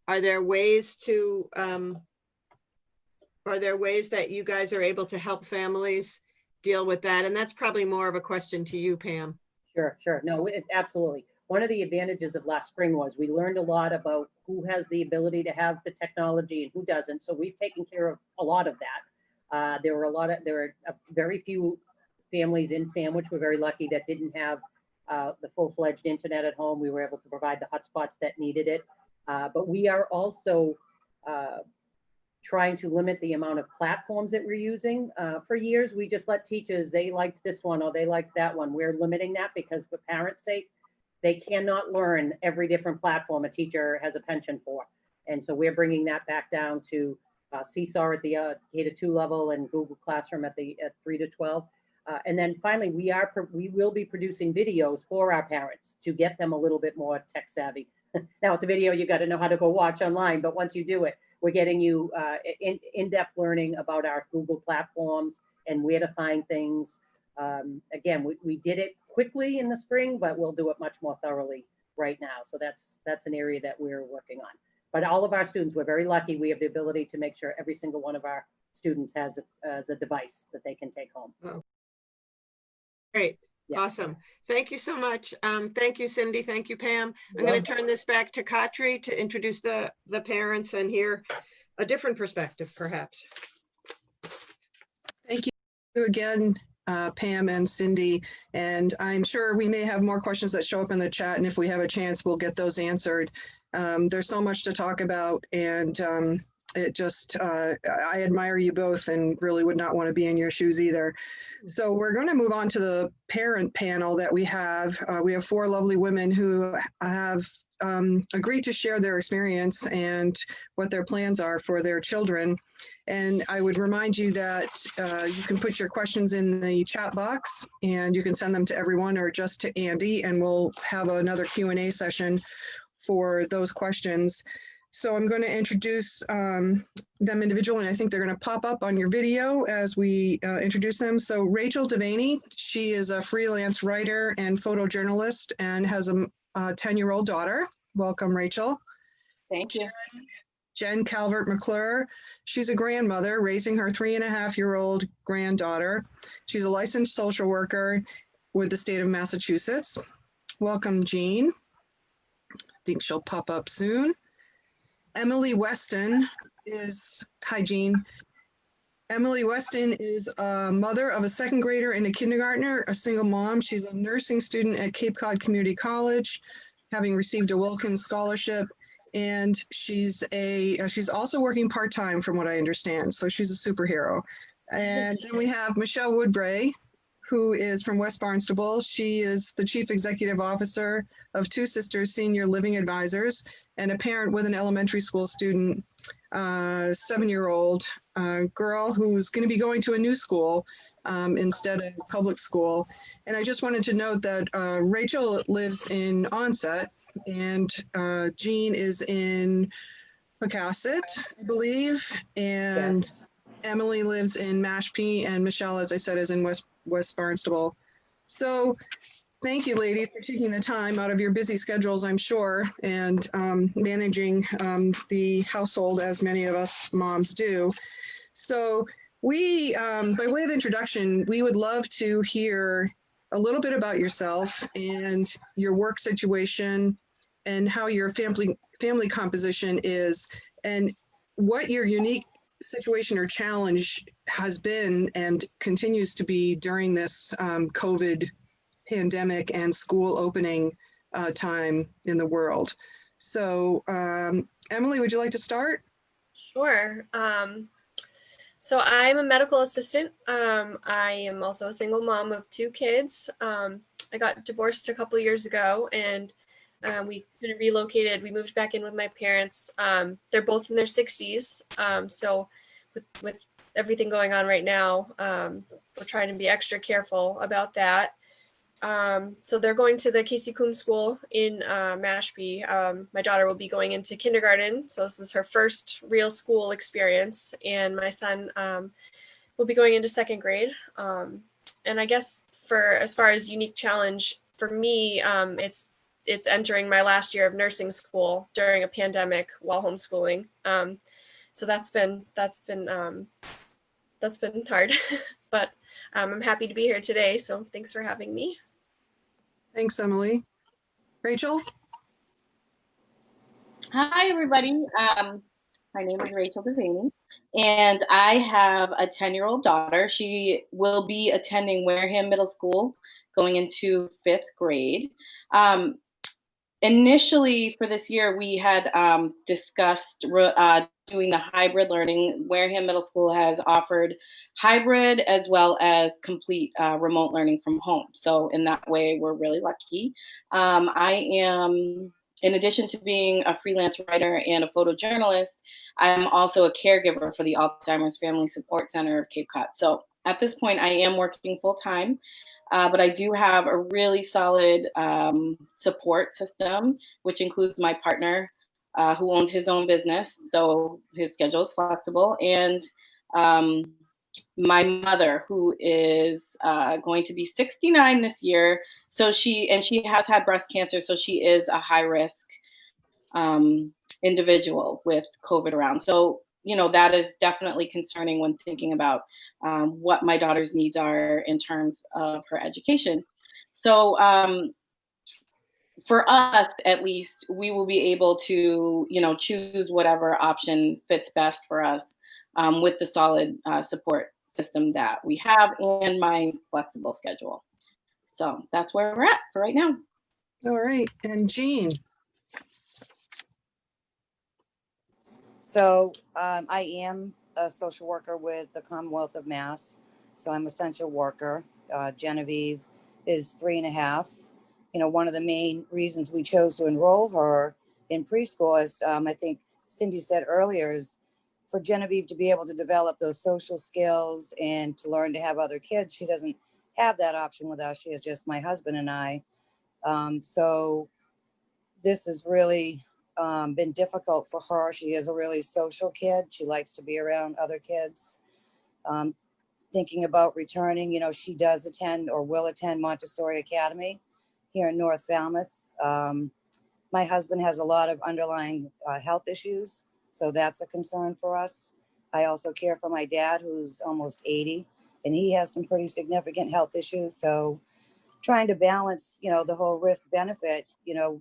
D: ways to, are there ways that you guys are able to help families deal with that? And that's probably more of a question to you, Pam.
C: Sure. No, absolutely. One of the advantages of last spring was we learned a lot about who has the ability to have the technology and who doesn't. So we've taken care of a lot of that. There were very few families in Sandwich. We're very lucky that didn't have the full-fledged internet at home. We were able to provide the hotspots that needed it. But we are also trying to limit the amount of platforms that we're using. For years, we just let teachers, they liked this one or they liked that one. We're limiting that because for parents' sake, they cannot learn every different platform a teacher has a penchant for. And so we're bringing that back down to Seesaw at the K-2 level and Google Classroom at 3 to 12. And then finally, we will be producing videos for our parents to get them a little bit more tech savvy. Now it's a video you got to know how to go watch online, but once you do it, we're getting you in-depth learning about our Google platforms and where to find things. Again, we did it quickly in the spring, but we'll do it much more thoroughly right now. So that's an area that we're working on. But all of our students, we're very lucky. We have the ability to make sure every single one of our students has a device that they can take home.
D: Great.
C: Yeah.
D: Awesome. Thank you so much. Thank you, Cindy. Thank you, Pam. I'm going to turn this back to Katri to introduce the parents and hear a different perspective, perhaps.
A: Thank you again, Pam and Cindy. And I'm sure we may have more questions that show up in the chat. And if we have a chance, we'll get those answered. There's so much to talk about. And it just, I admire you both and really would not want to be in your shoes either. So we're going to move on to the parent panel that we have. We have 4 lovely women who have agreed to share their experience and what their plans are for their children. And I would remind you that you can put your questions in the chat box and you can send them to everyone or just to Andy, and we'll have another Q&A session for those questions. So I'm going to introduce them individually, and I think they're going to pop up on your video as we introduce them. So Rachel Devaney, she is a freelance writer and photojournalist and has a 10-year-old daughter. Welcome, Rachel.
E: Thank you.
A: Jen Calvert McClure, she's a grandmother raising her 3.5-year-old granddaughter. She's a licensed social worker with the state of Massachusetts. Welcome, Jean. I think she'll pop up soon. Emily Weston is, hi Jean. Emily Weston is a mother of a 2nd grader and a kindergartner, a single mom. She's a nursing student at Cape Cod Community College, having received a Wilkins Scholarship. And she's also working part-time from what I understand. So she's a superhero. And then we have Michelle Woodbray, who is from West Barnstable. She is the Chief Executive Officer of Two Sisters Senior Living Advisors and a parent with an elementary school student, 7-year-old girl who's going to be going to a new school instead of public school. And I just wanted to note that Rachel lives in Onset and Jean is in Pocasset, I believe, and
C: Yes.
A: Emily lives in Mashpee, and Michelle, as I said, is in West Barnstable. So thank you, ladies, for taking the time out of your busy schedules, I'm sure, and managing the household as many of us moms do. So we, by way of introduction, we would love to hear a little bit about yourself and your work situation and how your family composition is and what your unique situation or challenge has been and continues to be during this COVID pandemic and school opening time in the world. So Emily, would you like to start?
F: Sure. So I'm a medical assistant. I am also a single mom of 2 kids. I got divorced a couple years ago and we kind of relocated. We moved back in with my parents. They're both in their 60s. So with everything going on right now, we're trying to be extra careful about that. So they're going to the Casey Coombs School in Mashpee. My daughter will be going into kindergarten. So this is her first real school experience. And my son will be going into 2nd grade. And I guess as far as unique challenge for me, it's entering my last year of nursing school during a pandemic while homeschooling. So that's been hard, but I'm happy to be here today. So thanks for having me.
A: Thanks, Emily. Rachel?
E: Hi, everybody. My name is Rachel Devaney, and I have a 10-year-old daughter. She will be attending Wareham Middle School, going into 5th grade. Initially, for this year, we had discussed doing the hybrid learning. Wareham Middle School has offered hybrid as well as complete remote learning from home. So in that way, we're really lucky. I am, in addition to being a freelance writer and a photojournalist, I'm also a caregiver for the Alzheimer's Family Support Center of Cape Cod. So at this point, I am working full time. But I do have a really solid support system, which includes my partner, who owns his own business, so his schedule is flexible, and my mother, who is going to be 69 this year. So she has had breast cancer, so she is a high risk individual with COVID around. So, you know, that is definitely concerning when thinking about what my daughter's needs are in terms of her education. So for us, at least, we will be able to, you know, choose whatever option fits best for us with the solid support system that we have and my flexible schedule. So that's where we're at for right now.
A: All right, and Jean.
G: So I am a social worker with the Commonwealth of Mass. So I'm essential worker. Genevieve is 3.5. You know, one of the main reasons we chose to enroll her in preschool, as I think Cindy said earlier, is for Genevieve to be able to develop those social skills and to learn to have other kids. She doesn't have that option with us. She has just my husband and I. So this has really been difficult for her. She is a really social kid. She likes to be around other kids. Thinking about returning, you know, she does attend or will attend Montessori Academy here in North Falmouth. My husband has a lot of underlying health issues, so that's a concern for us. I also care for my dad, who's almost 80, and he has some pretty significant health issues. So trying to balance, you know, the whole risk benefit, you know,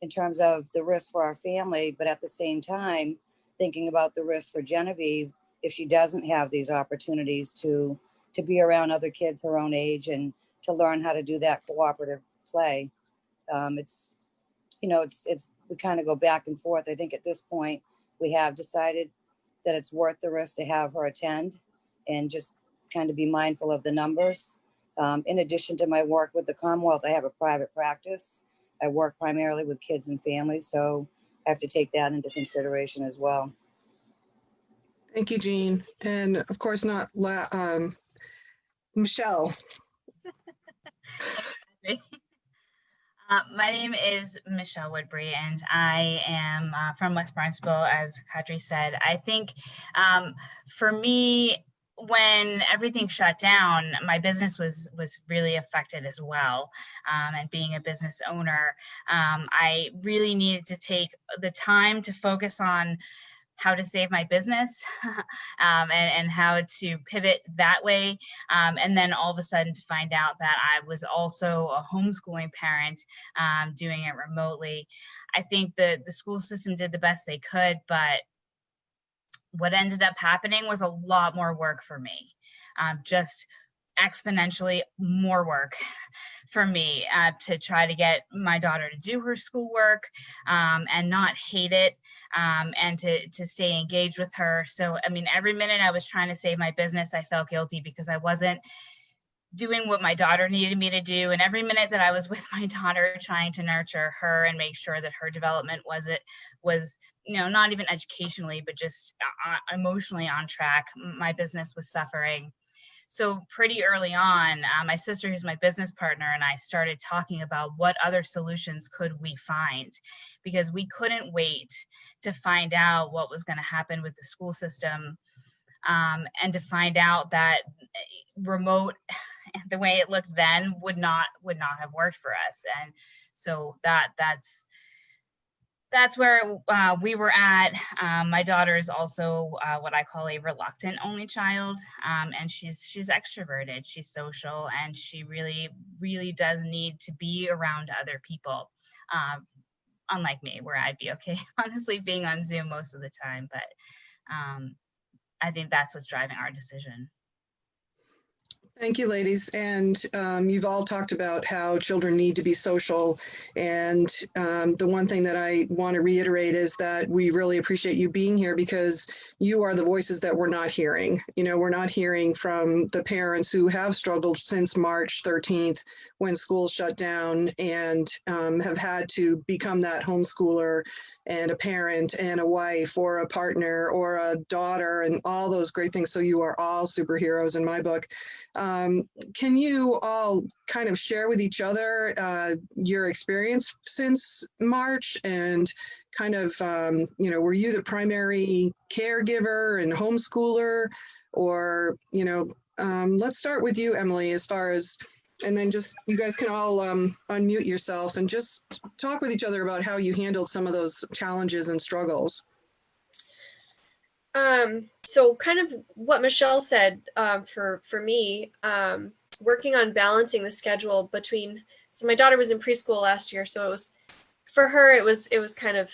G: in terms of the risk for our family, but at the same time, thinking about the risk for Genevieve if she doesn't have these opportunities to be around other kids her own age and to learn how to do that cooperative play. It's, you know, it's we kind of go back and forth. I think at this point we have decided that it's worth the risk to have her attend and just kind of be mindful of the numbers. In addition to my work with the Commonwealth, I have a private practice. I work primarily with kids and families, so I have to take that into consideration as well.
A: Thank you, Jean. And of course, Michelle.
H: My name is Michelle Woodbury, and I am from West Barnstable, as Kadri said. I think for me, when everything shut down, my business was really affected as well. And being a business owner, I really needed to take the time to focus on how to save my business and how to pivot that way. And then all of a sudden to find out that I was also a homeschooling parent doing it remotely. I think the school system did the best they could, but what ended up happening was a lot more work for me, just exponentially more work for me to try to get my daughter to do her schoolwork and not hate it and to stay engaged with her. So, I mean, every minute I was trying to save my business, I felt guilty because I wasn't doing what my daughter needed me to do. And every minute that I was with my daughter trying to nurture her and make sure that her development was, you know, not even educationally, but just emotionally on track, my business was suffering. So pretty early on, my sister, who's my business partner, and I started talking about what other solutions could we find, because we couldn't wait to find out what was going to happen with the school system and to find out that remote, the way it looked then, would not have worked for us. And so that's where we were at. My daughter is also what I call a reluctant only child, and she's extroverted, she's social, and she really, really does need to be around other people. Unlike me, where I'd be okay, honestly, being on Zoom most of the time. But I think that's what's driving our decision.
A: Thank you, ladies. And you've all talked about how children need to be social. And the one thing that I want to reiterate is that we really appreciate you being here because you are the voices that we're not hearing. You know, we're not hearing from the parents who have struggled since March 13th when schools shut down and have had to become that homeschooler and a parent and a wife or a partner or a daughter and all those great things. So you are all superheroes in my book. Can you all kind of share with each other your experience since March and kind of, were you the primary caregiver and homeschooler, or, let's start with you, Emily, as far as, and then just, you guys can all unmute yourself and just talk with each other about how you handled some of those challenges and struggles.
F: So kind of what Michelle said, for me, working on balancing the schedule between, so my daughter was in preschool last year, so it was, for her, it was kind of,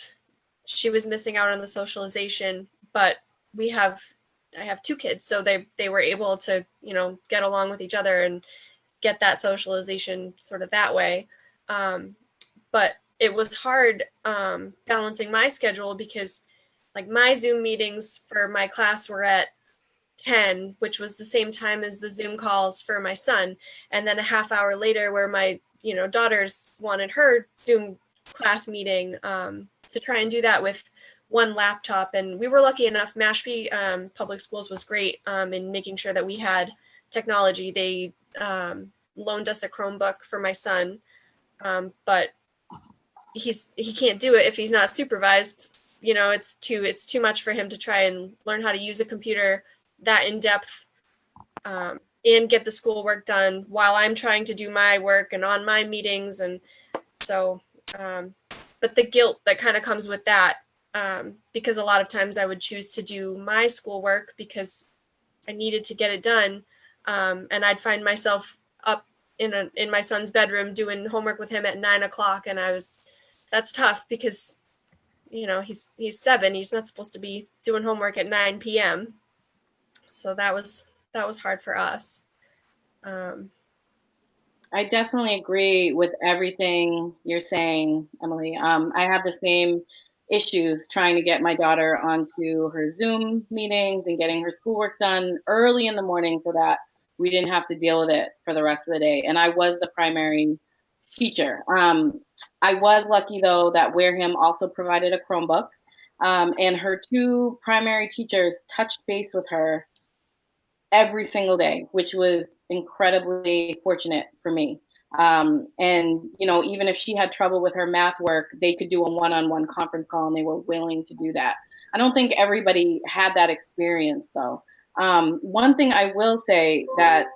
F: she was missing out on the socialization, but I have two kids, so they were able to, get along with each other and get that socialization sort of that way. But it was hard, balancing my schedule because like my Zoom meetings for my class were at 10, which was the same time as the Zoom calls for my son. And then a half hour later where my, daughters wanted her Zoom class meeting, to try and do that with one laptop. And we were lucky enough, Mashpee Public Schools was great in making sure that we had technology. They loaned us a Chromebook for my son, but he can't do it if he's not supervised. It's too much for him to try and learn how to use a computer that in depth, and get the schoolwork done while I'm trying to do my work and on my meetings. And so, but the guilt that kind of comes with that, because a lot of times I would choose to do my schoolwork because I needed to get it done. And I'd find myself up in my son's bedroom doing homework with him at 9 o'clock. And that's tough because, he's 7, he's not supposed to be doing homework at 9 p.m. So that was hard for us.
E: I definitely agree with everything you're saying, Emily. I have the same issues trying to get my daughter onto her Zoom meetings and getting her schoolwork done early in the morning so that we didn't have to deal with it for the rest of the day. And I was the primary teacher. I was lucky though that Wareham also provided a Chromebook, and her 2 primary teachers touched base with her every single day, which was incredibly fortunate for me. And, even if she had trouble with her math work, they could do a one-on-one conference call and they were willing to do that. I don't think everybody had that experience though. One thing I will say that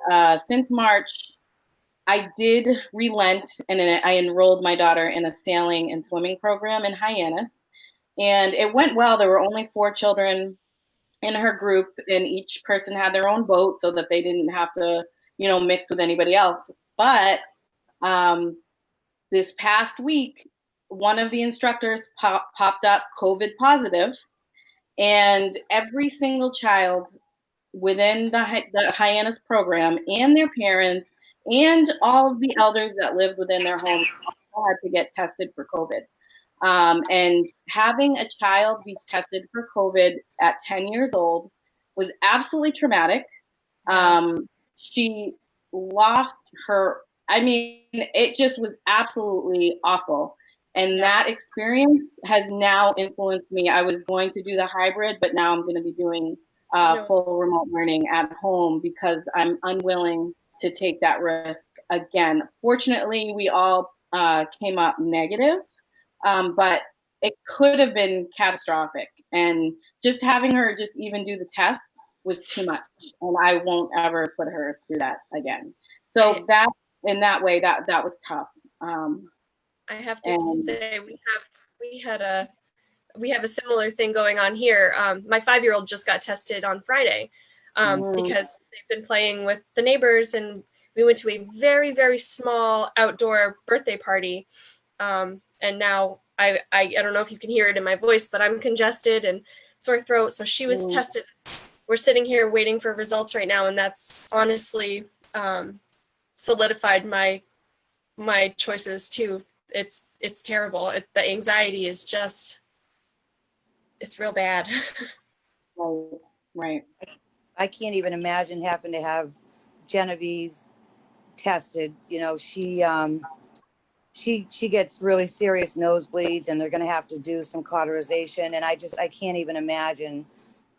E: since March, I did relent and I enrolled my daughter in a sailing and swimming program in Hyannis. And it went well. There were only 4 children in her group and each person had their own boat so that they didn't have to, mix with anybody else. But this past week, one of the instructors popped up COVID positive, and every single child within the Hyannis program and their parents and all of the elders that lived within their homes had to get tested for COVID. And having a child be tested for COVID at 10 years old was absolutely traumatic. She lost her, it just was absolutely awful. And that experience has now influenced me. I was going to do the hybrid, but now I'm going to be doing full remote learning at home because I'm unwilling to take that risk again. Fortunately, we all came up negative, but it could have been catastrophic. And just having her just even do the test was too much. And I won't ever put her through that again. So that, in that way, that was tough.
F: I have to say we have a similar thing going on here. My 5-year-old just got tested on Friday because they've been playing with the neighbors, and we went to a very, very small outdoor birthday party. And now I don't know if you can hear it in my voice, but I'm congested and sore throat. So she was tested. We're sitting here waiting for results right now, and that's honestly solidified my choices too. It's terrible. The anxiety is just, it's real bad.
E: Right.
G: I can't even imagine having to have Genevieve tested. She gets really serious nosebleeds and they're going to have to do some cauterization. And I can't even imagine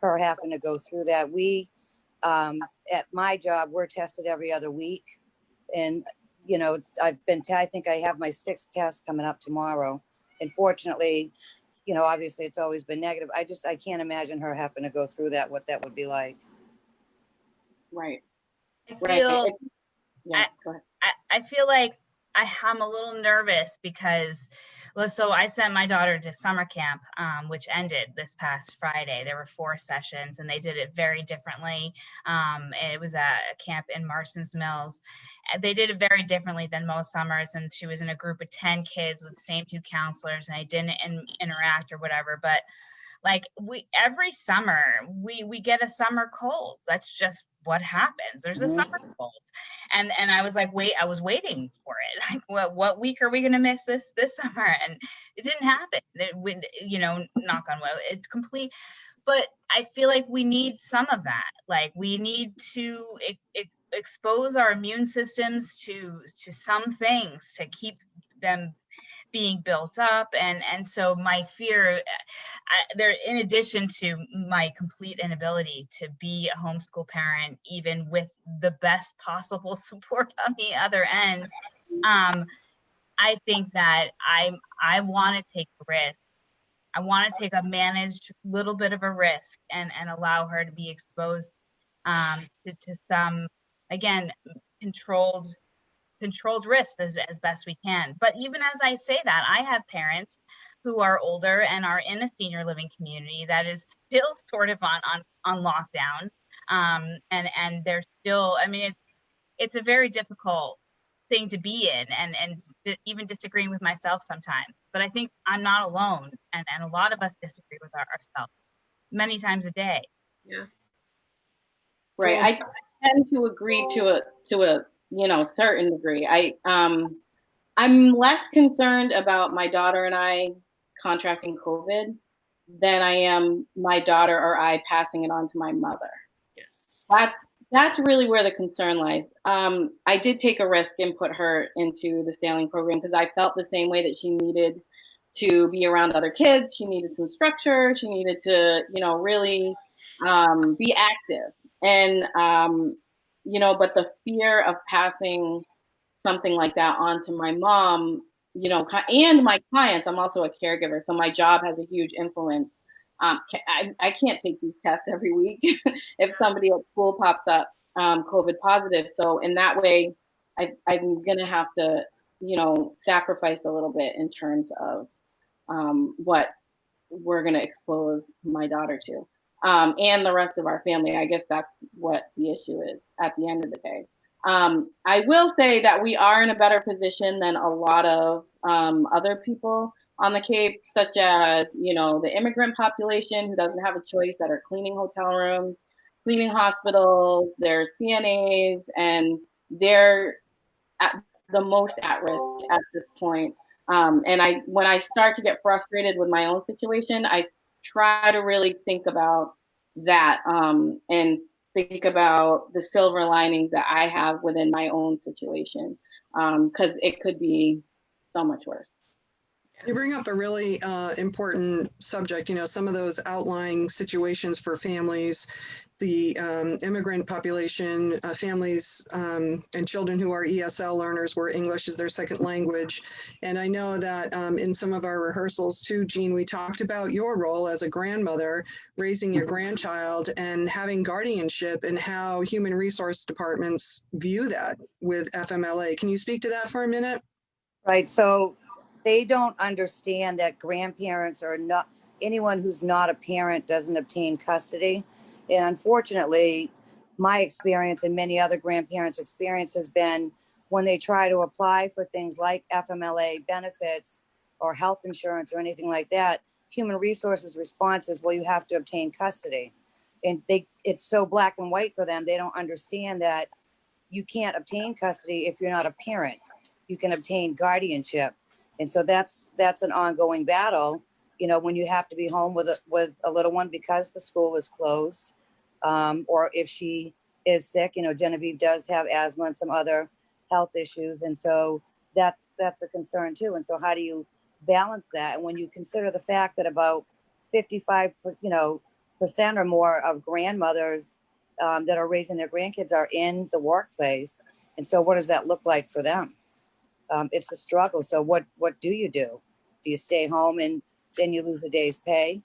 G: her having to go through that. We At my job, we're tested every other week. And, you know, I think I have my 6th test coming up tomorrow. And fortunately, you know, obviously it's always been negative. I can't imagine her having to go through that, what that would be like.
D: Right.
H: I
D: Right.
H: feel,
D: Yeah, go ahead.
H: I feel like I'm a little nervous because, well, so I sent my daughter to summer camp, which ended this past Friday. There were 4 sessions and they did it very differently. It was a camp in Marston's Mills. They did it very differently than most summers. And she was in a group of 10 kids with the same 2 counselors, and I didn't interact or whatever. But like every summer we get a summer cold. That's just what happens. There's a summer cold. And I was like, I was waiting for it. Like, what week are we going to miss this summer? And it didn't happen. You know, knock on wood, it's complete. But I feel like we need some of that. Like, we need to expose our immune systems to some things to keep them being built up. And so my fear there, in addition to my complete inability to be a homeschool parent, even with the best possible support on the other end, I think that I want to take a risk. I want to take a managed little bit of a risk and allow her to be exposed to some, again, controlled risk as best we can. But even as I say that, I have parents who are older and are in a senior living community that is still sort of on lockdown. And they're still, I mean, it's a very difficult thing to be in, and even disagreeing with myself sometimes. But I think I'm not alone, and a lot of us disagree with ourselves many times a day.
F: Yeah.
E: Right. I tend to agree to a certain degree. I'm less concerned about my daughter and I contracting COVID than I am my daughter or I passing it on to my mother.
F: Yes.
E: That's really where the concern lies. I did take a risk and put her into the sailing program because I felt the same way that she needed to be around other kids. She needed some structure. She needed to, really be active. And, but the fear of passing something like that on to my mom, and my clients, I'm also a caregiver. So my job has a huge influence. I can't take these tests every week if somebody at school pops up COVID positive. So in that way, I'm going to have to, sacrifice a little bit in terms of what we're going to expose my daughter to. And the rest of our family. I guess that's what the issue is at the end of the day. I will say that we are in a better position than a lot of other people on the Cape, such as, the immigrant population who doesn't have a choice, that are cleaning hotel rooms, cleaning hospitals, they're CNAs, and they're at the most at risk at this point. And when I start to get frustrated with my own situation, I try to really think about that and think about the silver linings that I have within my own situation, because it could be so much worse.
A: You bring up a really important subject, some of those outlying situations for families, the immigrant population, families and children who are ESL learners where English is their second language. And I know that in some of our rehearsals too, Jean, we talked about your role as a grandmother, raising your grandchild and having guardianship, and how human resource departments view that with FMLA. Can you speak to that for a minute?
G: Right. So they don't understand that grandparents are not, anyone who's not a parent doesn't obtain custody. And unfortunately, my experience and many other grandparents' experience has been when they try to apply for things like FMLA benefits or health insurance or anything like that, human resources response is, well, you have to obtain custody. And it's so black and white for them. They don't understand that you can't obtain custody if you're not a parent. You can obtain guardianship. And so that's an ongoing battle, when you have to be home with a little one because the school is closed, or if she is sick. Genevieve does have asthma and some other health issues, and so that's a concern too. And so how do you balance that? And when you consider the fact that about 55%, or more of grandmothers that are raising their grandkids are in the workplace. And so what does that look like for them? It's a struggle. So what do you do? Do you stay home and then you lose a day's pay?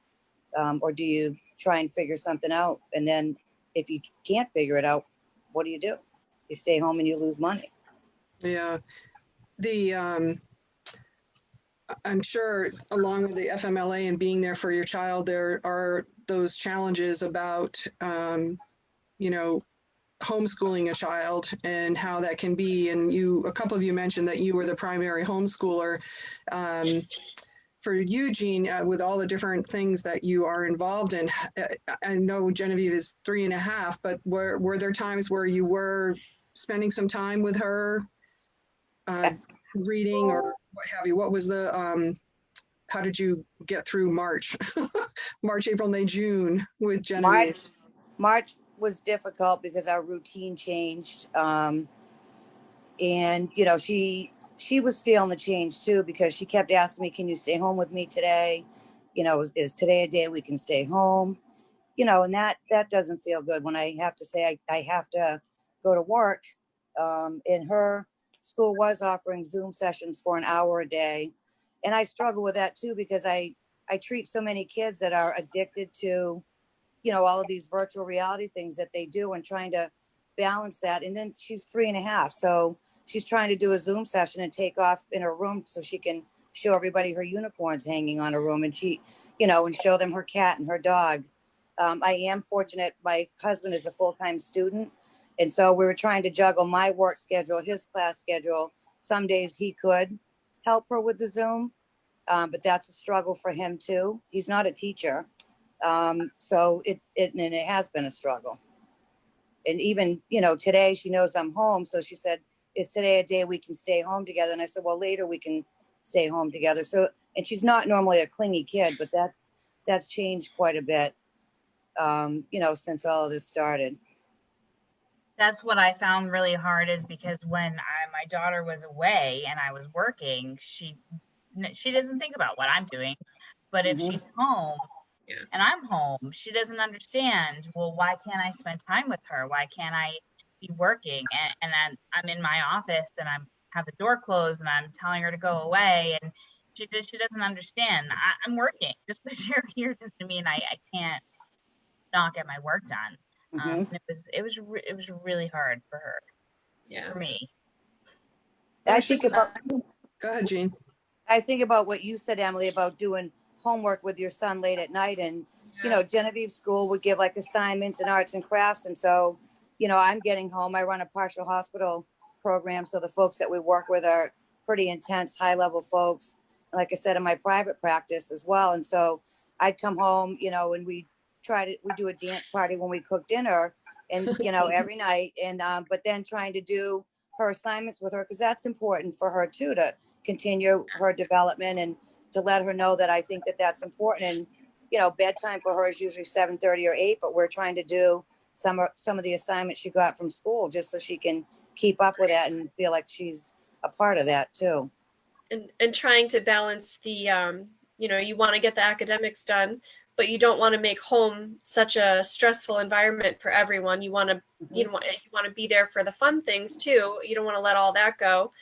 G: Or do you try and figure something out? And then if you can't figure it out, what do? You stay home and you lose money.
A: Yeah. I'm sure along with the FMLA and being there for your child, there are those challenges about, homeschooling a child and how that can be. And a couple of you mentioned that you were the primary homeschooler. For you, Jean, with all the different things that you are involved in, I know Genevieve is 3.5, but were there times where you were spending some time with her, reading or what have you? What was how did you get through March? March, April, May, June with Genevieve?
G: March was difficult because our routine changed. And, she was feeling the change too, because she kept asking me, can you stay home with me today? Is today a day we can stay home? And that doesn't feel good when I have to say I have to go to work. And her school was offering Zoom sessions for an hour a day. And I struggle with that too, because I treat so many kids that are addicted to, all of these virtual reality things that they do, and trying to balance that. And then she's 3.5. So she's trying to do a Zoom session and take off in her room so she can show everybody her unicorns hanging on her room, and and show them her cat and her dog. I am fortunate. My husband is a full-time student. And so we were trying to juggle my work schedule, his class schedule. Some days he could help her with the Zoom, but that's a struggle for him too. He's not a teacher. So it has been a struggle. And even, today she knows I'm home. So she said, is today a day we can stay home together? And I said, well, later we can stay home together. So, and she's not normally a clingy kid, but that's changed quite a bit, since all of this started.
H: That's what I found really hard, is because when my daughter was away and I was working, she doesn't think about what I'm doing. But if she's home and I'm home, she doesn't understand, well, why can't I spend time with her? Why can't I be working? And I'm in my office and I have the door closed and I'm telling her to go away, and she doesn't understand. I'm working. Just because you're here doesn't mean I can't not get my work done. It was really hard for her.
F: Yeah.
H: For me.
G: I think about.
A: Go ahead, Jean.
G: I think about what you said, Emily, about doing homework with your son late at night. And, Genevieve's school would give like assignments and arts and crafts. And so, I'm getting home. I run a partial hospital program. So the folks that we work with are pretty intense, high level folks. Like I said, in my private practice as well. And so I'd come home, and we do a dance party when we cook dinner, and, every night. And, but then trying to do her assignments with her, because that's important for her too, to continue her development and to let her know that I think that that's important. And, bedtime for her is usually 7:30 or 8, but we're trying to do some of the assignments she got from school, just so she can keep up with that and feel like she's a part of that too.
F: And trying to balance the, you want to get the academics done, but you don't want to make home such a stressful environment for everyone. You want to, you want to be there for the fun things too. You don't want to let all that go.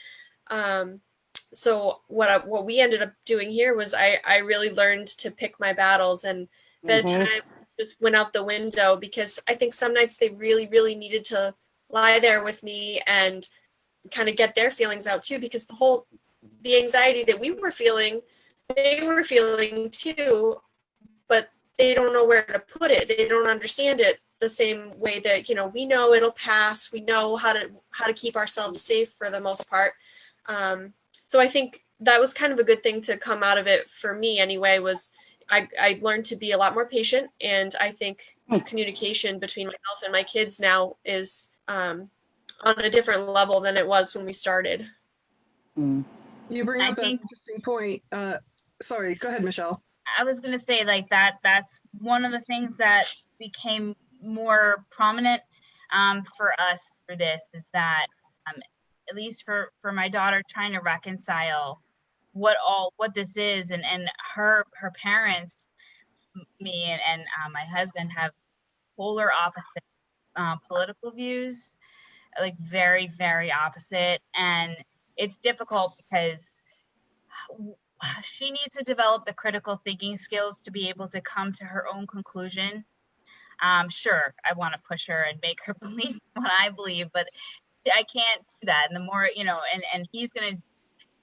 F: So what we ended up doing here was I really learned to pick my battles, and bedtime just went out the window, because I think some nights they really, really needed to lie there with me and kind of get their feelings out too, because the anxiety that we were feeling, they were feeling too, but they don't know where to put it. They don't understand it the same way that, we know it'll pass. We know how to keep ourselves safe for the most part. So I think that was kind of a good thing to come out of it for me anyway, was I learned to be a lot more patient. And I think communication between myself and my kids now is on a different level than it was when we started.
A: You bring up an interesting point. Sorry, go ahead, Michelle.
H: I was going to say, like, that's one of the things that became more prominent for us through this, is that at least for my daughter, trying to reconcile what this is, and her parents, me and my husband, have polar opposite political views, like very, very opposite. And it's difficult because she needs to develop the critical thinking skills to be able to come to her own conclusion. Sure, I want to push her and make her believe what I believe, but I can't do that. And the more, you know, and she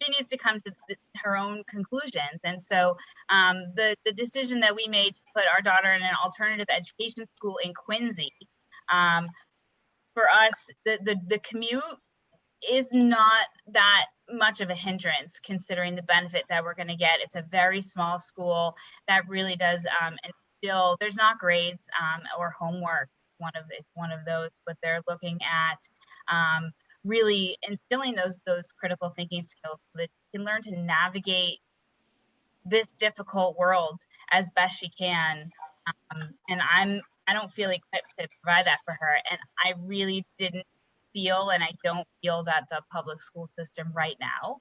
H: needs to come to her own conclusions. And so the decision that we made to put our daughter in an alternative education school in Quincy, for us, the commute is not that much of a hindrance considering the benefit that we're going to get. It's a very small school that really does instill, there's not grades or homework, one of those, but they're looking at really instilling those critical thinking skills so that she can learn to navigate this difficult world as best she can. And I don't feel equipped to provide that for her. And I really didn't feel, and I don't feel that the public school system right now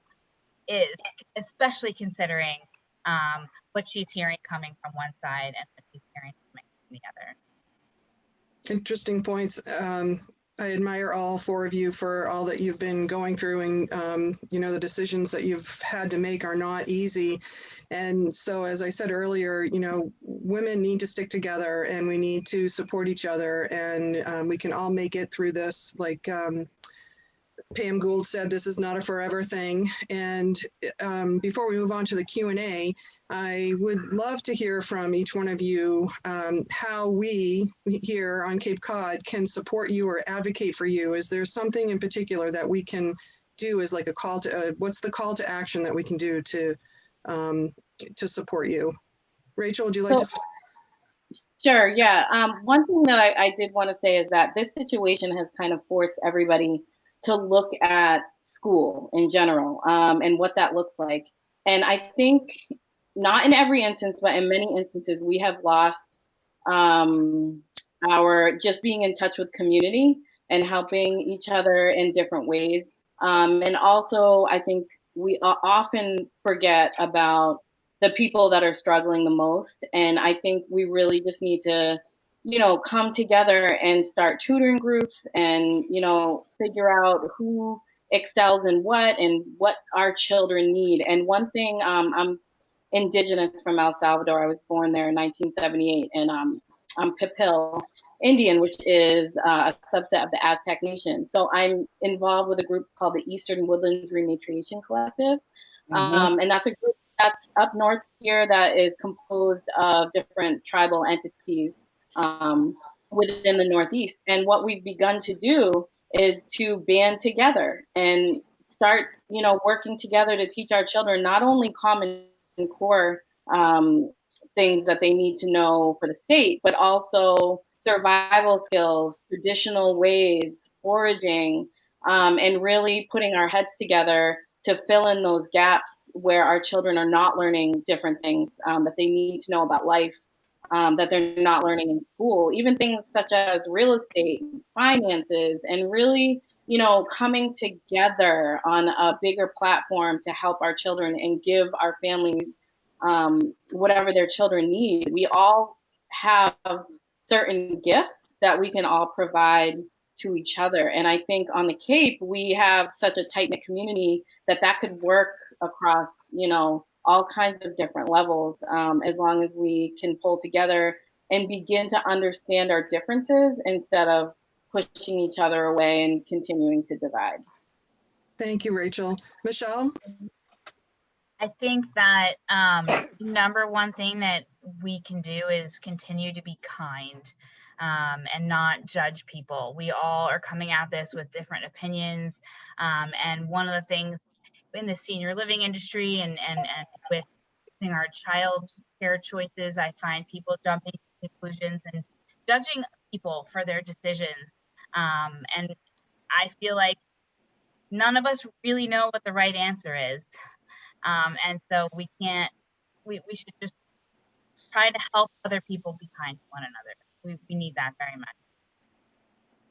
H: is, especially considering what she's hearing coming from one side and what she's hearing coming from the other.
A: Interesting points. I admire all four of you for all that you've been going through, and you know, the decisions that you've had to make are not easy. And so, as I said earlier, you know, women need to stick together and we need to support each other, and we can all make it through this. Like Pam Gould said, this is not a forever thing. And before we move on to the Q&A, I would love to hear from each one of you how we here on Cape Cod can support you or advocate for you. Is there something in particular that we can do as like a call to, what's the call to action that we can do to support you? Rachel, would you like to start?
E: Sure, yeah. One thing that I did want to say is that this situation has kind of forced everybody to look at school in general and what that looks like. And I think not in every instance, but in many instances, we have lost our just being in touch with community and helping each other in different ways. And also, I think we often forget about the people that are struggling the most. And I think we really just need to, you know, come together and start tutoring groups and, you know, figure out who excels in what and what our children need. And one thing, I'm indigenous from El Salvador. I was born there in 1978, and I'm Pipil Indian, which is a subset of the Aztec Nation. So I'm involved with a group called the Eastern Woodlands Rematriation Collective. And that's a group that's up north here that is composed of different tribal entities within the Northeast. And what we've begun to do is to band together and start, you know, working together to teach our children not only common core things that they need to know for the state, but also survival skills, traditional ways, foraging, and really putting our heads together to fill in those gaps where our children are not learning different things that they need to know about life, that they're not learning in school, even things such as real estate, finances, and really, you know, coming together on a bigger platform to help our children and give our families whatever their children need. We all have certain gifts that we can all provide to each other. And I think on the Cape, we have such a tight-knit community that could work across, you know, all kinds of different levels, as long as we can pull together and begin to understand our differences instead of pushing each other away and continuing to divide.
A: Thank you, Rachel. Michelle?
H: I think that number one thing that we can do is continue to be kind and not judge people. We all are coming at this with different opinions. And one of the things in the senior living industry and with our child care choices, I find people jumping to conclusions and judging people for their decisions. And I feel like none of us really know what the right answer is. And so we should just try to help other people be kind to one another. We need that very much.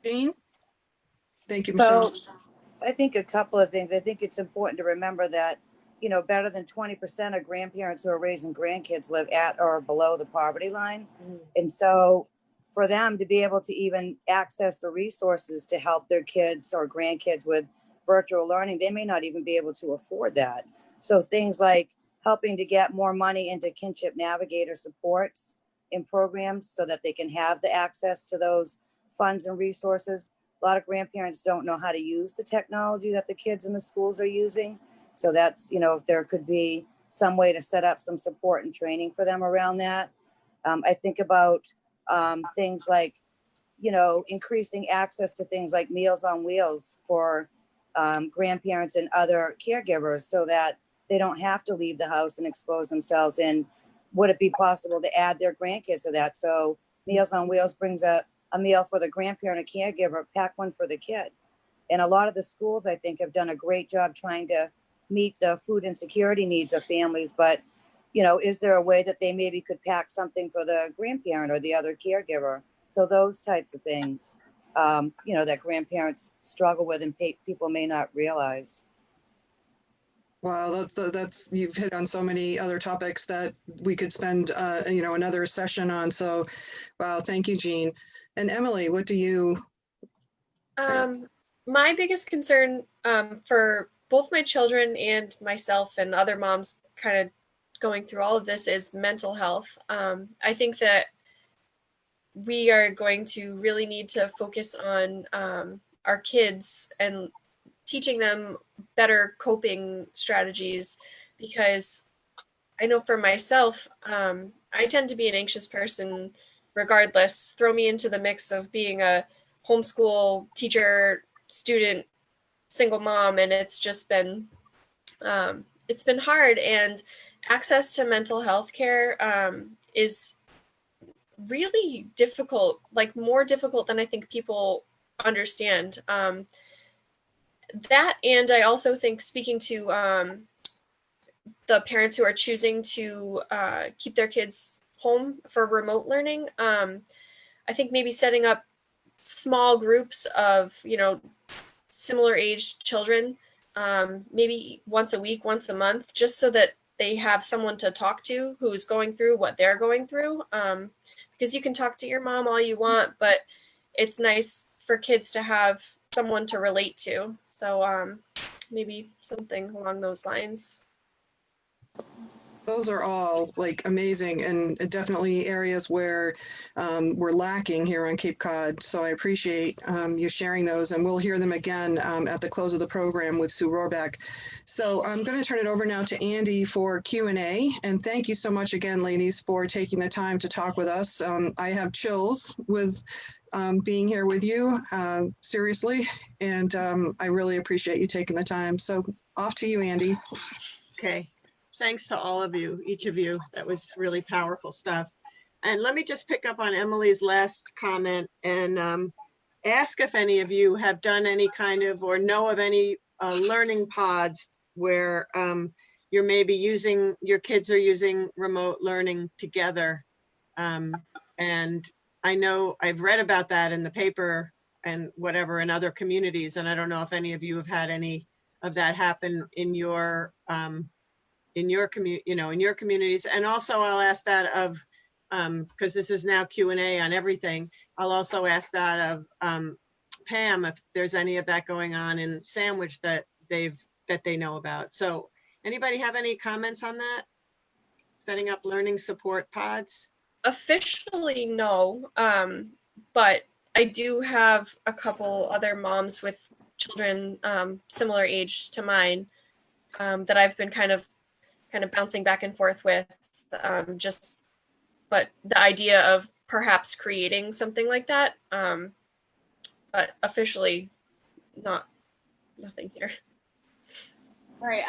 A: Jean? Thank you, Michelle.
G: So I think a couple of things. I think it's important to remember that, you know, better than 20% of grandparents who are raising grandkids live at or below the poverty line. And so for them to be able to even access the resources to help their kids or grandkids with virtual learning, they may not even be able to afford that. So things like helping to get more money into Kinship Navigator supports in programs so that they can have the access to those funds and resources. A lot of grandparents don't know how to use the technology that the kids in the schools are using. So that's, if there could be some way to set up some support and training for them around that. I think about things like, increasing access to things like Meals on Wheels for grandparents and other caregivers so that they don't have to leave the house and expose themselves. And would it be possible to add their grandkids to that? So Meals on Wheels brings a meal for the grandparent or caregiver, pack one for the kid. And a lot of the schools, I think, have done a great job trying to meet the food insecurity needs of families. But, is there a way that they maybe could pack something for the grandparent or the other caregiver? So those types of things, that grandparents struggle with and people may not realize.
A: Wow, that's you've hit on so many other topics that we could spend another session on. So, wow, thank you, Jean. And Emily, what do you think?
F: My biggest concern for both my children and myself and other moms kind of going through all of this is mental health. I think that we are going to really need to focus on our kids and teaching them better coping strategies, because I know for myself, I tend to be an anxious person regardless. Throw me into the mix of being a homeschool teacher, student, single mom, and it's just been hard. And access to mental health care is really difficult, like more difficult than I think people understand. That, and I also think, speaking to the parents who are choosing to keep their kids home for remote learning, I think maybe setting up small groups of, similar aged children, maybe once a week, once a month, just so that they have someone to talk to who's going through what they're going through. Because you can talk to your mom all you want, but it's nice for kids to have someone to relate to. So maybe something along those lines.
A: Those are all like amazing and definitely areas where we're lacking here on Cape Cod. So I appreciate you sharing those, and we'll hear them again at the close of the program with Sue Rohrbeck. So I'm going to turn it over now to Andy for Q&A. And thank you so much again, ladies, for taking the time to talk with us. I have chills with being here with you, seriously, and I really appreciate you taking the time. So off to you, Andy.
D: Okay. Thanks to all of you, each of you. That was really powerful stuff. And let me just pick up on Emily's last comment and ask if any of you have done any kind of, or know of any learning pods where you're maybe using, your kids are using remote learning together. And I know I've read about that in the paper and whatever in other communities. And I don't know if any of you have had any of that happen in your communities. And also I'll ask that of, because this is now Q&A on everything, I'll also ask that of Pam, if there's any of that going on in Sandwich that they know about. So anybody have any comments on that? Setting up learning support pods?
F: Officially, no. But I do have a couple other moms with children similar age to mine that I've been kind of bouncing back and forth with, but the idea of perhaps creating something like that, but officially nothing here.
E: All right,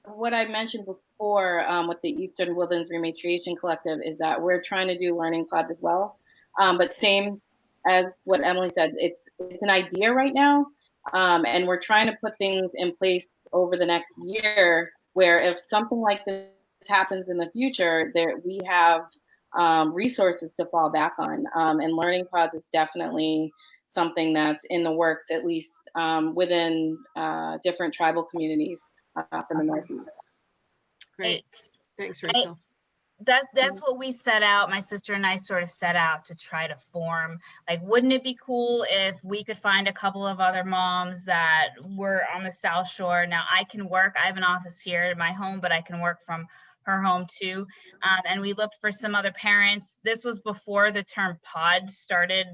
E: what I mentioned before with the Eastern Woodlands Rematriation Collective is that we're trying to do learning pods as well, but same as what Emily said, it's an idea right now, and we're trying to put things in place over the next year, where if something like this happens in the future, we have resources to fall back on. And learning pods is definitely something that's in the works, at least within different tribal communities from the Northeast.
D: Great. Thanks, Rachel.
H: that's what we set out. My sister and I sort of set out to try to form. Like, wouldn't it be cool if we could find a couple of other moms that were on the South Shore? Now I can work. I have an office here in my home, but I can work from her home too. And we looked for some other parents. This was before the term pod started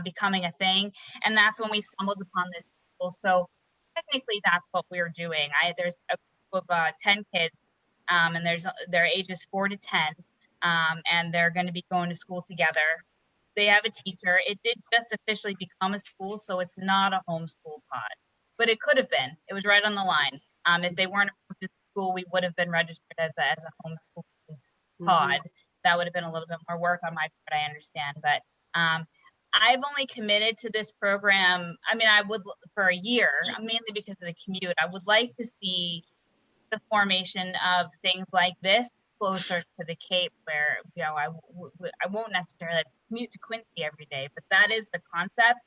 H: becoming a thing, and that's when we stumbled upon this school. So technically, that's what we're doing. There's a group of 10 kids. And their ages 4 to 10, and they're going to be going to school together. They have a teacher. It did just officially become a school, so it's not a homeschool pod, but it could have been. It was right on the line. If they weren't approved at school, we would have been registered as a homeschool pod. That would have been a little bit more work on my part, I understand, but I've only committed to this program. I mean, I would for a year, mainly because of the commute. I would like to see the formation of things like this closer to the Cape, where I won't necessarily commute to Quincy every day, but that is the concept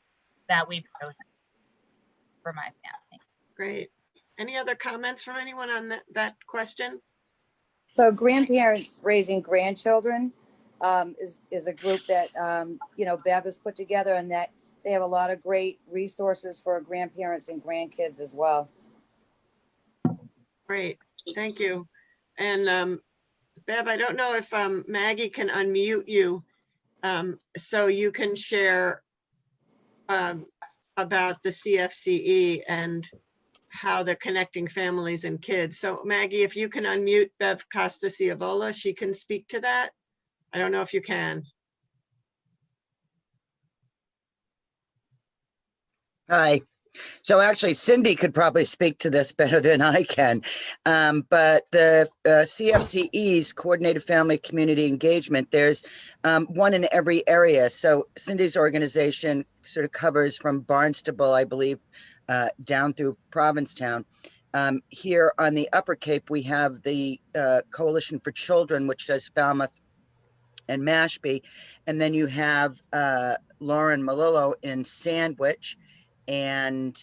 H: that we've chosen for my family.
D: Great. Any other comments from anyone on that question?
G: So grandparents raising grandchildren is a group that, Bev has put together, and that they have a lot of great resources for grandparents and grandkids as well.
D: Great, thank you. And Bev, I don't know if Maggie can unmute you so you can share about the CFCE and how they're connecting families and kids. So Maggie, if you can unmute Bev Costa-Ciavola, she can speak to that. I don't know if you can.
I: Hi. So actually, Cindy could probably speak to this better than I can. But the CFCE's Coordinated Family Community Engagement, there's one in every area. So Cindy's organization sort of covers from Barnstable, I believe, down through Provincetown. Here on the Upper Cape, we have the Coalition for Children, which does Falmouth and Mashpee. And then you have Lauren Malillo in Sandwich. And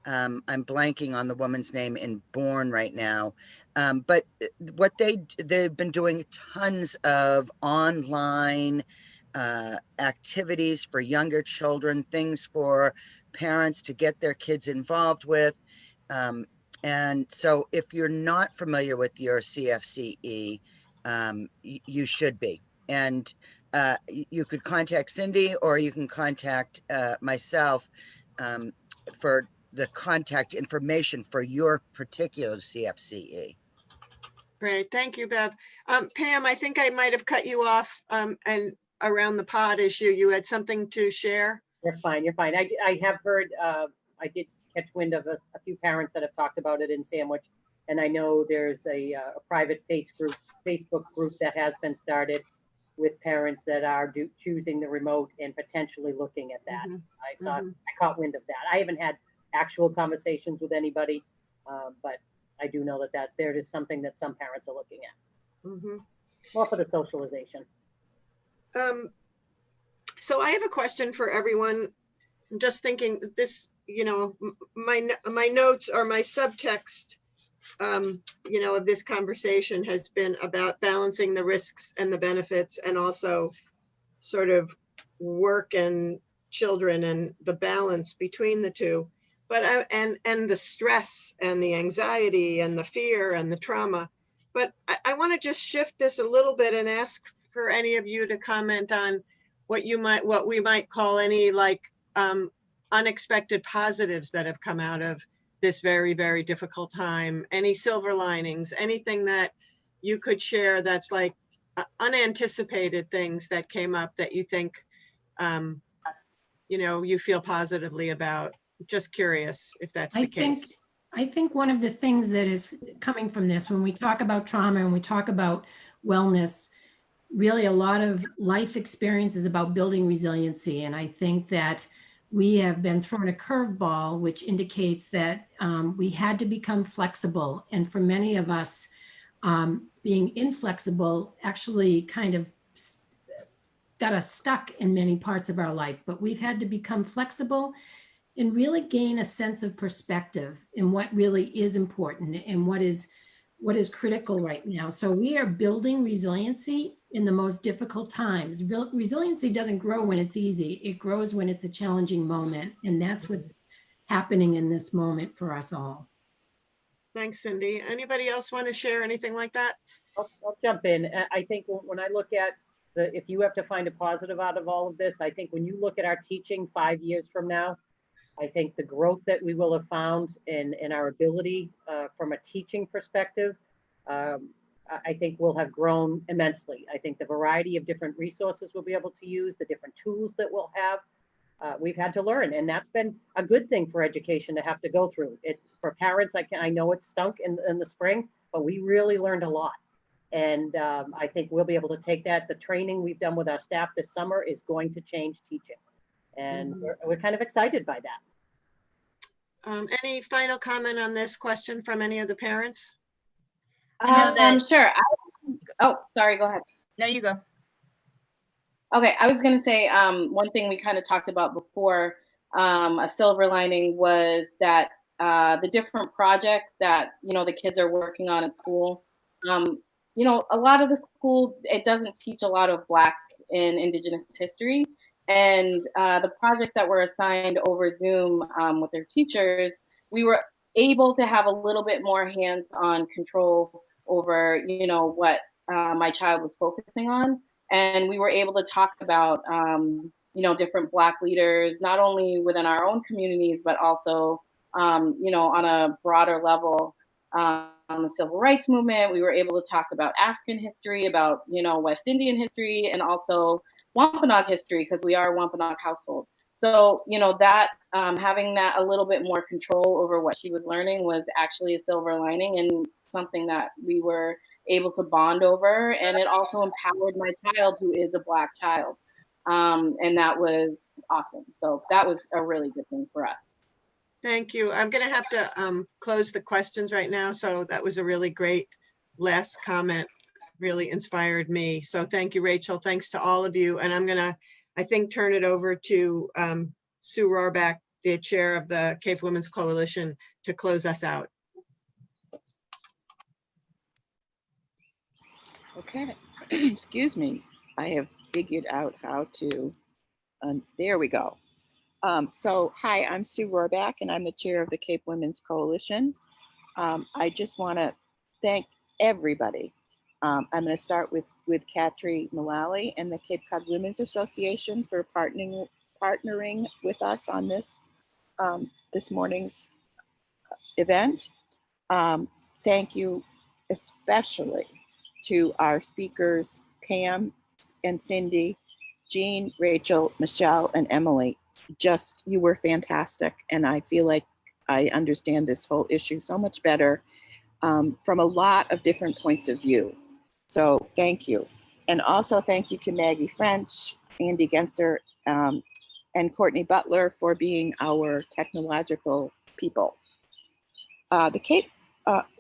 I: I'm blanking on the woman's name in Bourne right now. But what they've been doing tons of online activities for younger children, things for parents to get their kids involved with. And so if you're not familiar with your CFCE, you should be. And you could contact Cindy, or you can contact myself for the contact information for your particular CFCE.
D: Great, thank you, Bev. Pam, I think I might have cut you off and around the pod issue, you had something to share?
C: You're fine, you're fine. I have heard, I did catch wind of a few parents that have talked about it in Sandwich, and I know there's a private Facebook group that has been started with parents that are choosing the remote and potentially looking at that. I caught wind of that. I haven't had actual conversations with anybody, but I do know that there is something that some parents are looking at. More for the socialization.
D: So I have a question for everyone. I'm just thinking this, my notes or my subtext, of this conversation has been about balancing the risks and the benefits, and also sort of work and children and the balance between the two. But and the stress and the anxiety and the fear and the trauma. But I want to just shift this a little bit and ask for any of you to comment on what we might call any unexpected positives that have come out of this very, very difficult time. Any silver linings, anything that you could share that's like unanticipated things that came up that you think, you feel positively about. Just curious if that's the case.
B: I think one of the things that is coming from this, when we talk about trauma and we talk about wellness, really a lot of life experience is about building resiliency. And I think that we have been thrown a curveball, which indicates that we had to become flexible. And for many of us, being inflexible actually kind of got us stuck in many parts of our life. But we've had to become flexible and really gain a sense of perspective in what really is important and what is what is critical right now. So we are building resiliency in the most difficult times. Resiliency doesn't grow when it's easy. It grows when it's a challenging moment. And that's what's happening in this moment for us all.
D: Thanks, Cindy. Anybody else want to share anything like that?
C: I'll jump in. I think when I look at if you have to find a positive out of all of this, I think when you look at our teaching 5 years from now, I think the growth that we will have found in our ability from a teaching perspective, I think we'll have grown immensely. I think the variety of different resources we'll be able to use, the different tools that we'll have, we've had to learn, and that's been a good thing for education to have to go through. For parents, I know it stunk in the spring, but we really learned a lot. And I think we'll be able to take that. The training we've done with our staff this summer is going to change teaching. And we're kind of excited by that.
D: Any final comment on this question from any of the parents?
E: Sure. Oh, sorry, go ahead.
H: No, you go.
E: Okay, I was going to say one thing we kind of talked about before, a silver lining was that the different projects that, the kids are working on at school, a lot of the school, it doesn't teach a lot of Black and Indigenous history. And the projects that were assigned over Zoom with their teachers, we were able to have a little bit more hands-on control over, what my child was focusing on. And we were able to talk about, different Black leaders, not only within our own communities, but also, on a broader level, the civil rights movement. We were able to talk about African history, about, West Indian history, and also Wampanoag history, because we are a Wampanoag household. So, that having that a little bit more control over what she was learning was actually a silver lining and something that we were able to bond over. And it also empowered my child, who is a Black child. And that was awesome. So that was a really good thing for us.
D: Thank you. I'm going to have to close the questions right now. So that was a really great last comment, really inspired me. So thank you, Rachel. Thanks to all of you. And I'm going to, I think, turn it over to Sue Rohrbach, the chair of the Cape Women's Coalition, to close us out.
J: Okay, excuse me. I have figured out how to, there we go. So hi, I'm Sue Rohrbach, and I'm the chair of the Cape Women's Coalition. I just want to thank everybody. I'm going to start with Katri Mullally and the Cape Cod Women's Association for partnering with us on this this morning's event. Thank you especially to our speakers, Pam and Cindy, Jean, Rachel, Michelle, and Emily. Just, you were fantastic. And I feel like I understand this whole issue so much better from a lot of different points of view. So thank you. And also thank you to Maggie French, Andy Genser, and Courtney Butler for being our technological people.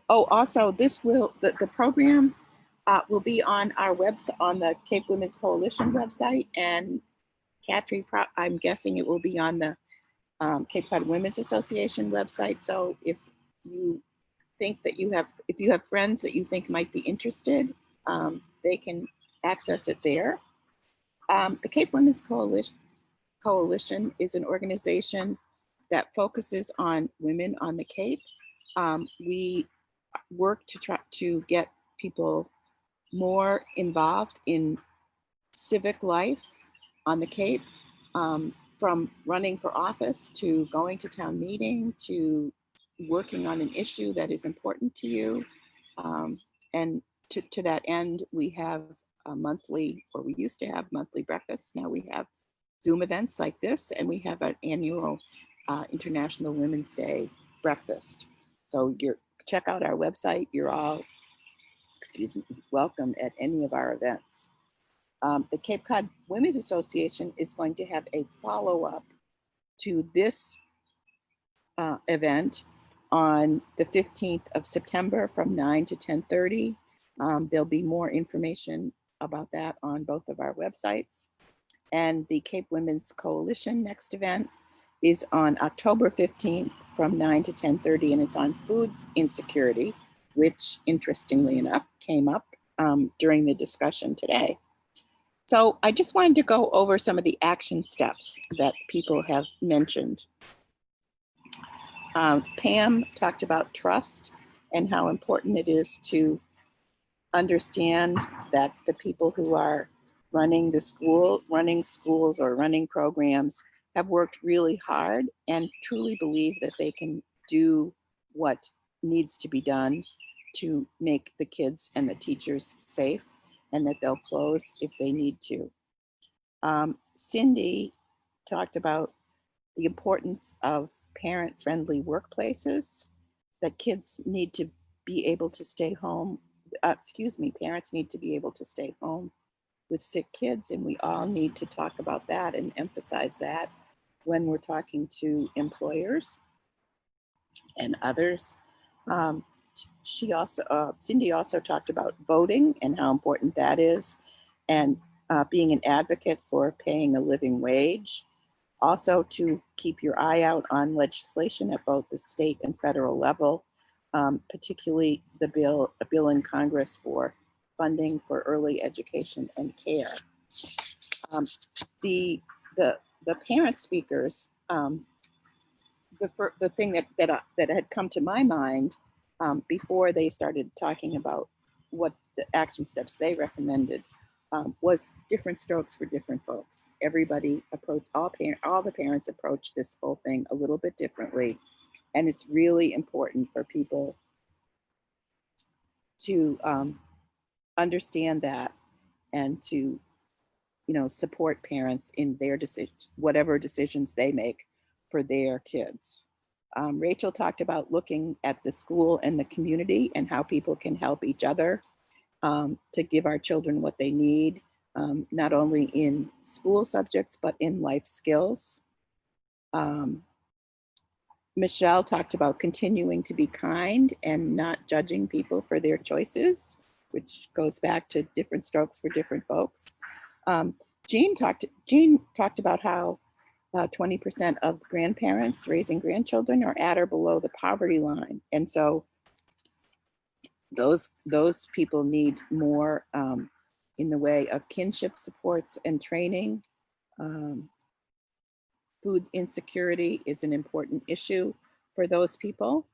J: Also this will, the program will be on our website, on the Cape Women's Coalition website, and Katri, I'm guessing it will be on the Cape Cod Women's Association website. So if you think that if you have friends that you think might be interested, they can access it there. The Cape Women's Coalition is an organization that focuses on women on the Cape. We work to try to get people more involved in civic life on the Cape, from running for office to going to town meeting to working on an issue that is important to you. And to that end, we have a monthly, or we used to have monthly breakfasts. Now we have Zoom events like this, and we have an annual International Women's Day breakfast. So check out our website. You're all, welcome at any of our events. The Cape Cod Women's Association is going to have a follow-up to this event on the 15th of September from 9 to 10:30. There'll be more information about that on both of our websites. And the Cape Women's Coalition next event is on October 15th from 9 to 10:30, and it's on food insecurity. which interestingly enough came up during the discussion today. So I just wanted to go over some of the action steps that people have mentioned. Pam talked about trust and how important it is to understand that the people who are running schools or running programs have worked really hard and truly believe that they can do what needs to be done to make the kids and the teachers safe, and that they'll close if they need to. Cindy talked about the importance of parent-friendly workplaces, that kids need to be able to stay home. Parents need to be able to stay home with sick kids, and we all need to talk about that and emphasize that when we're talking to employers and others. Cindy also talked about voting and how important that is, and being an advocate for paying a living wage. Also to keep your eye out on legislation at both the state and federal level, particularly a bill in Congress for funding for early education and care. The parent speakers, the thing that had come to my mind before they started talking about what the action steps they recommended was different strokes for different folks. Everybody approached, all the parents approached this whole thing a little bit differently. And it's really important for people to understand that and to, support parents in their whatever decisions they make for their kids. Rachel talked about looking at the school and the community and how people can help each other to give our children what they need, not only in school subjects, but in life skills. Michelle talked about continuing to be kind and not judging people for their choices, which goes back to different strokes for different folks. Jean talked about how 20% of grandparents raising grandchildren are at or below the poverty line. And so those people need more in the way of kinship supports and training. Food insecurity is an important issue for those people.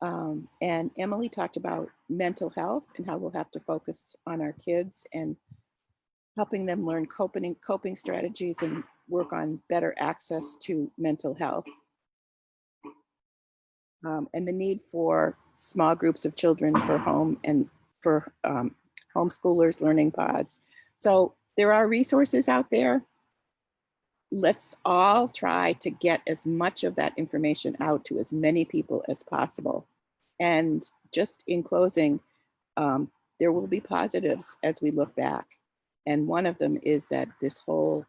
J: And Emily talked about mental health and how we'll have to focus on our kids and helping them learn coping strategies and work on better access to mental health. And the need for small groups of children for home and for homeschoolers, learning pods. So there are resources out there. Let's all try to get as much of that information out to as many people as possible. And just in closing, there will be positives as we look back. And one of them is that this whole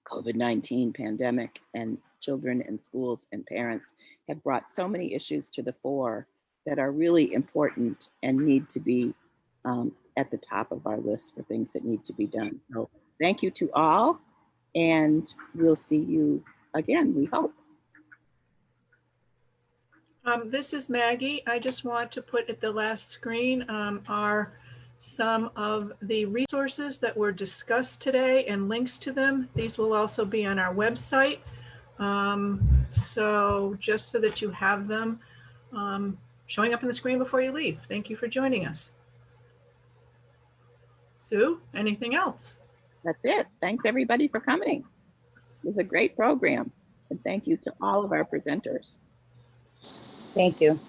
J: COVID-19 pandemic and children and schools and parents have brought so many issues to the fore that are really important and need to be at the top of our list for things that need to be done. So thank you to all, and we'll see you again, we hope.
K: This is Maggie. I just want to put at the last screen are some of the resources that were discussed today and links to them. These will also be on our website. So just so that you have them showing up on the screen before you leave. Thank you for joining us. Sue, anything else?
J: That's it. Thanks everybody for coming. It was a great program. And thank you to all of our presenters.
G: Thank you.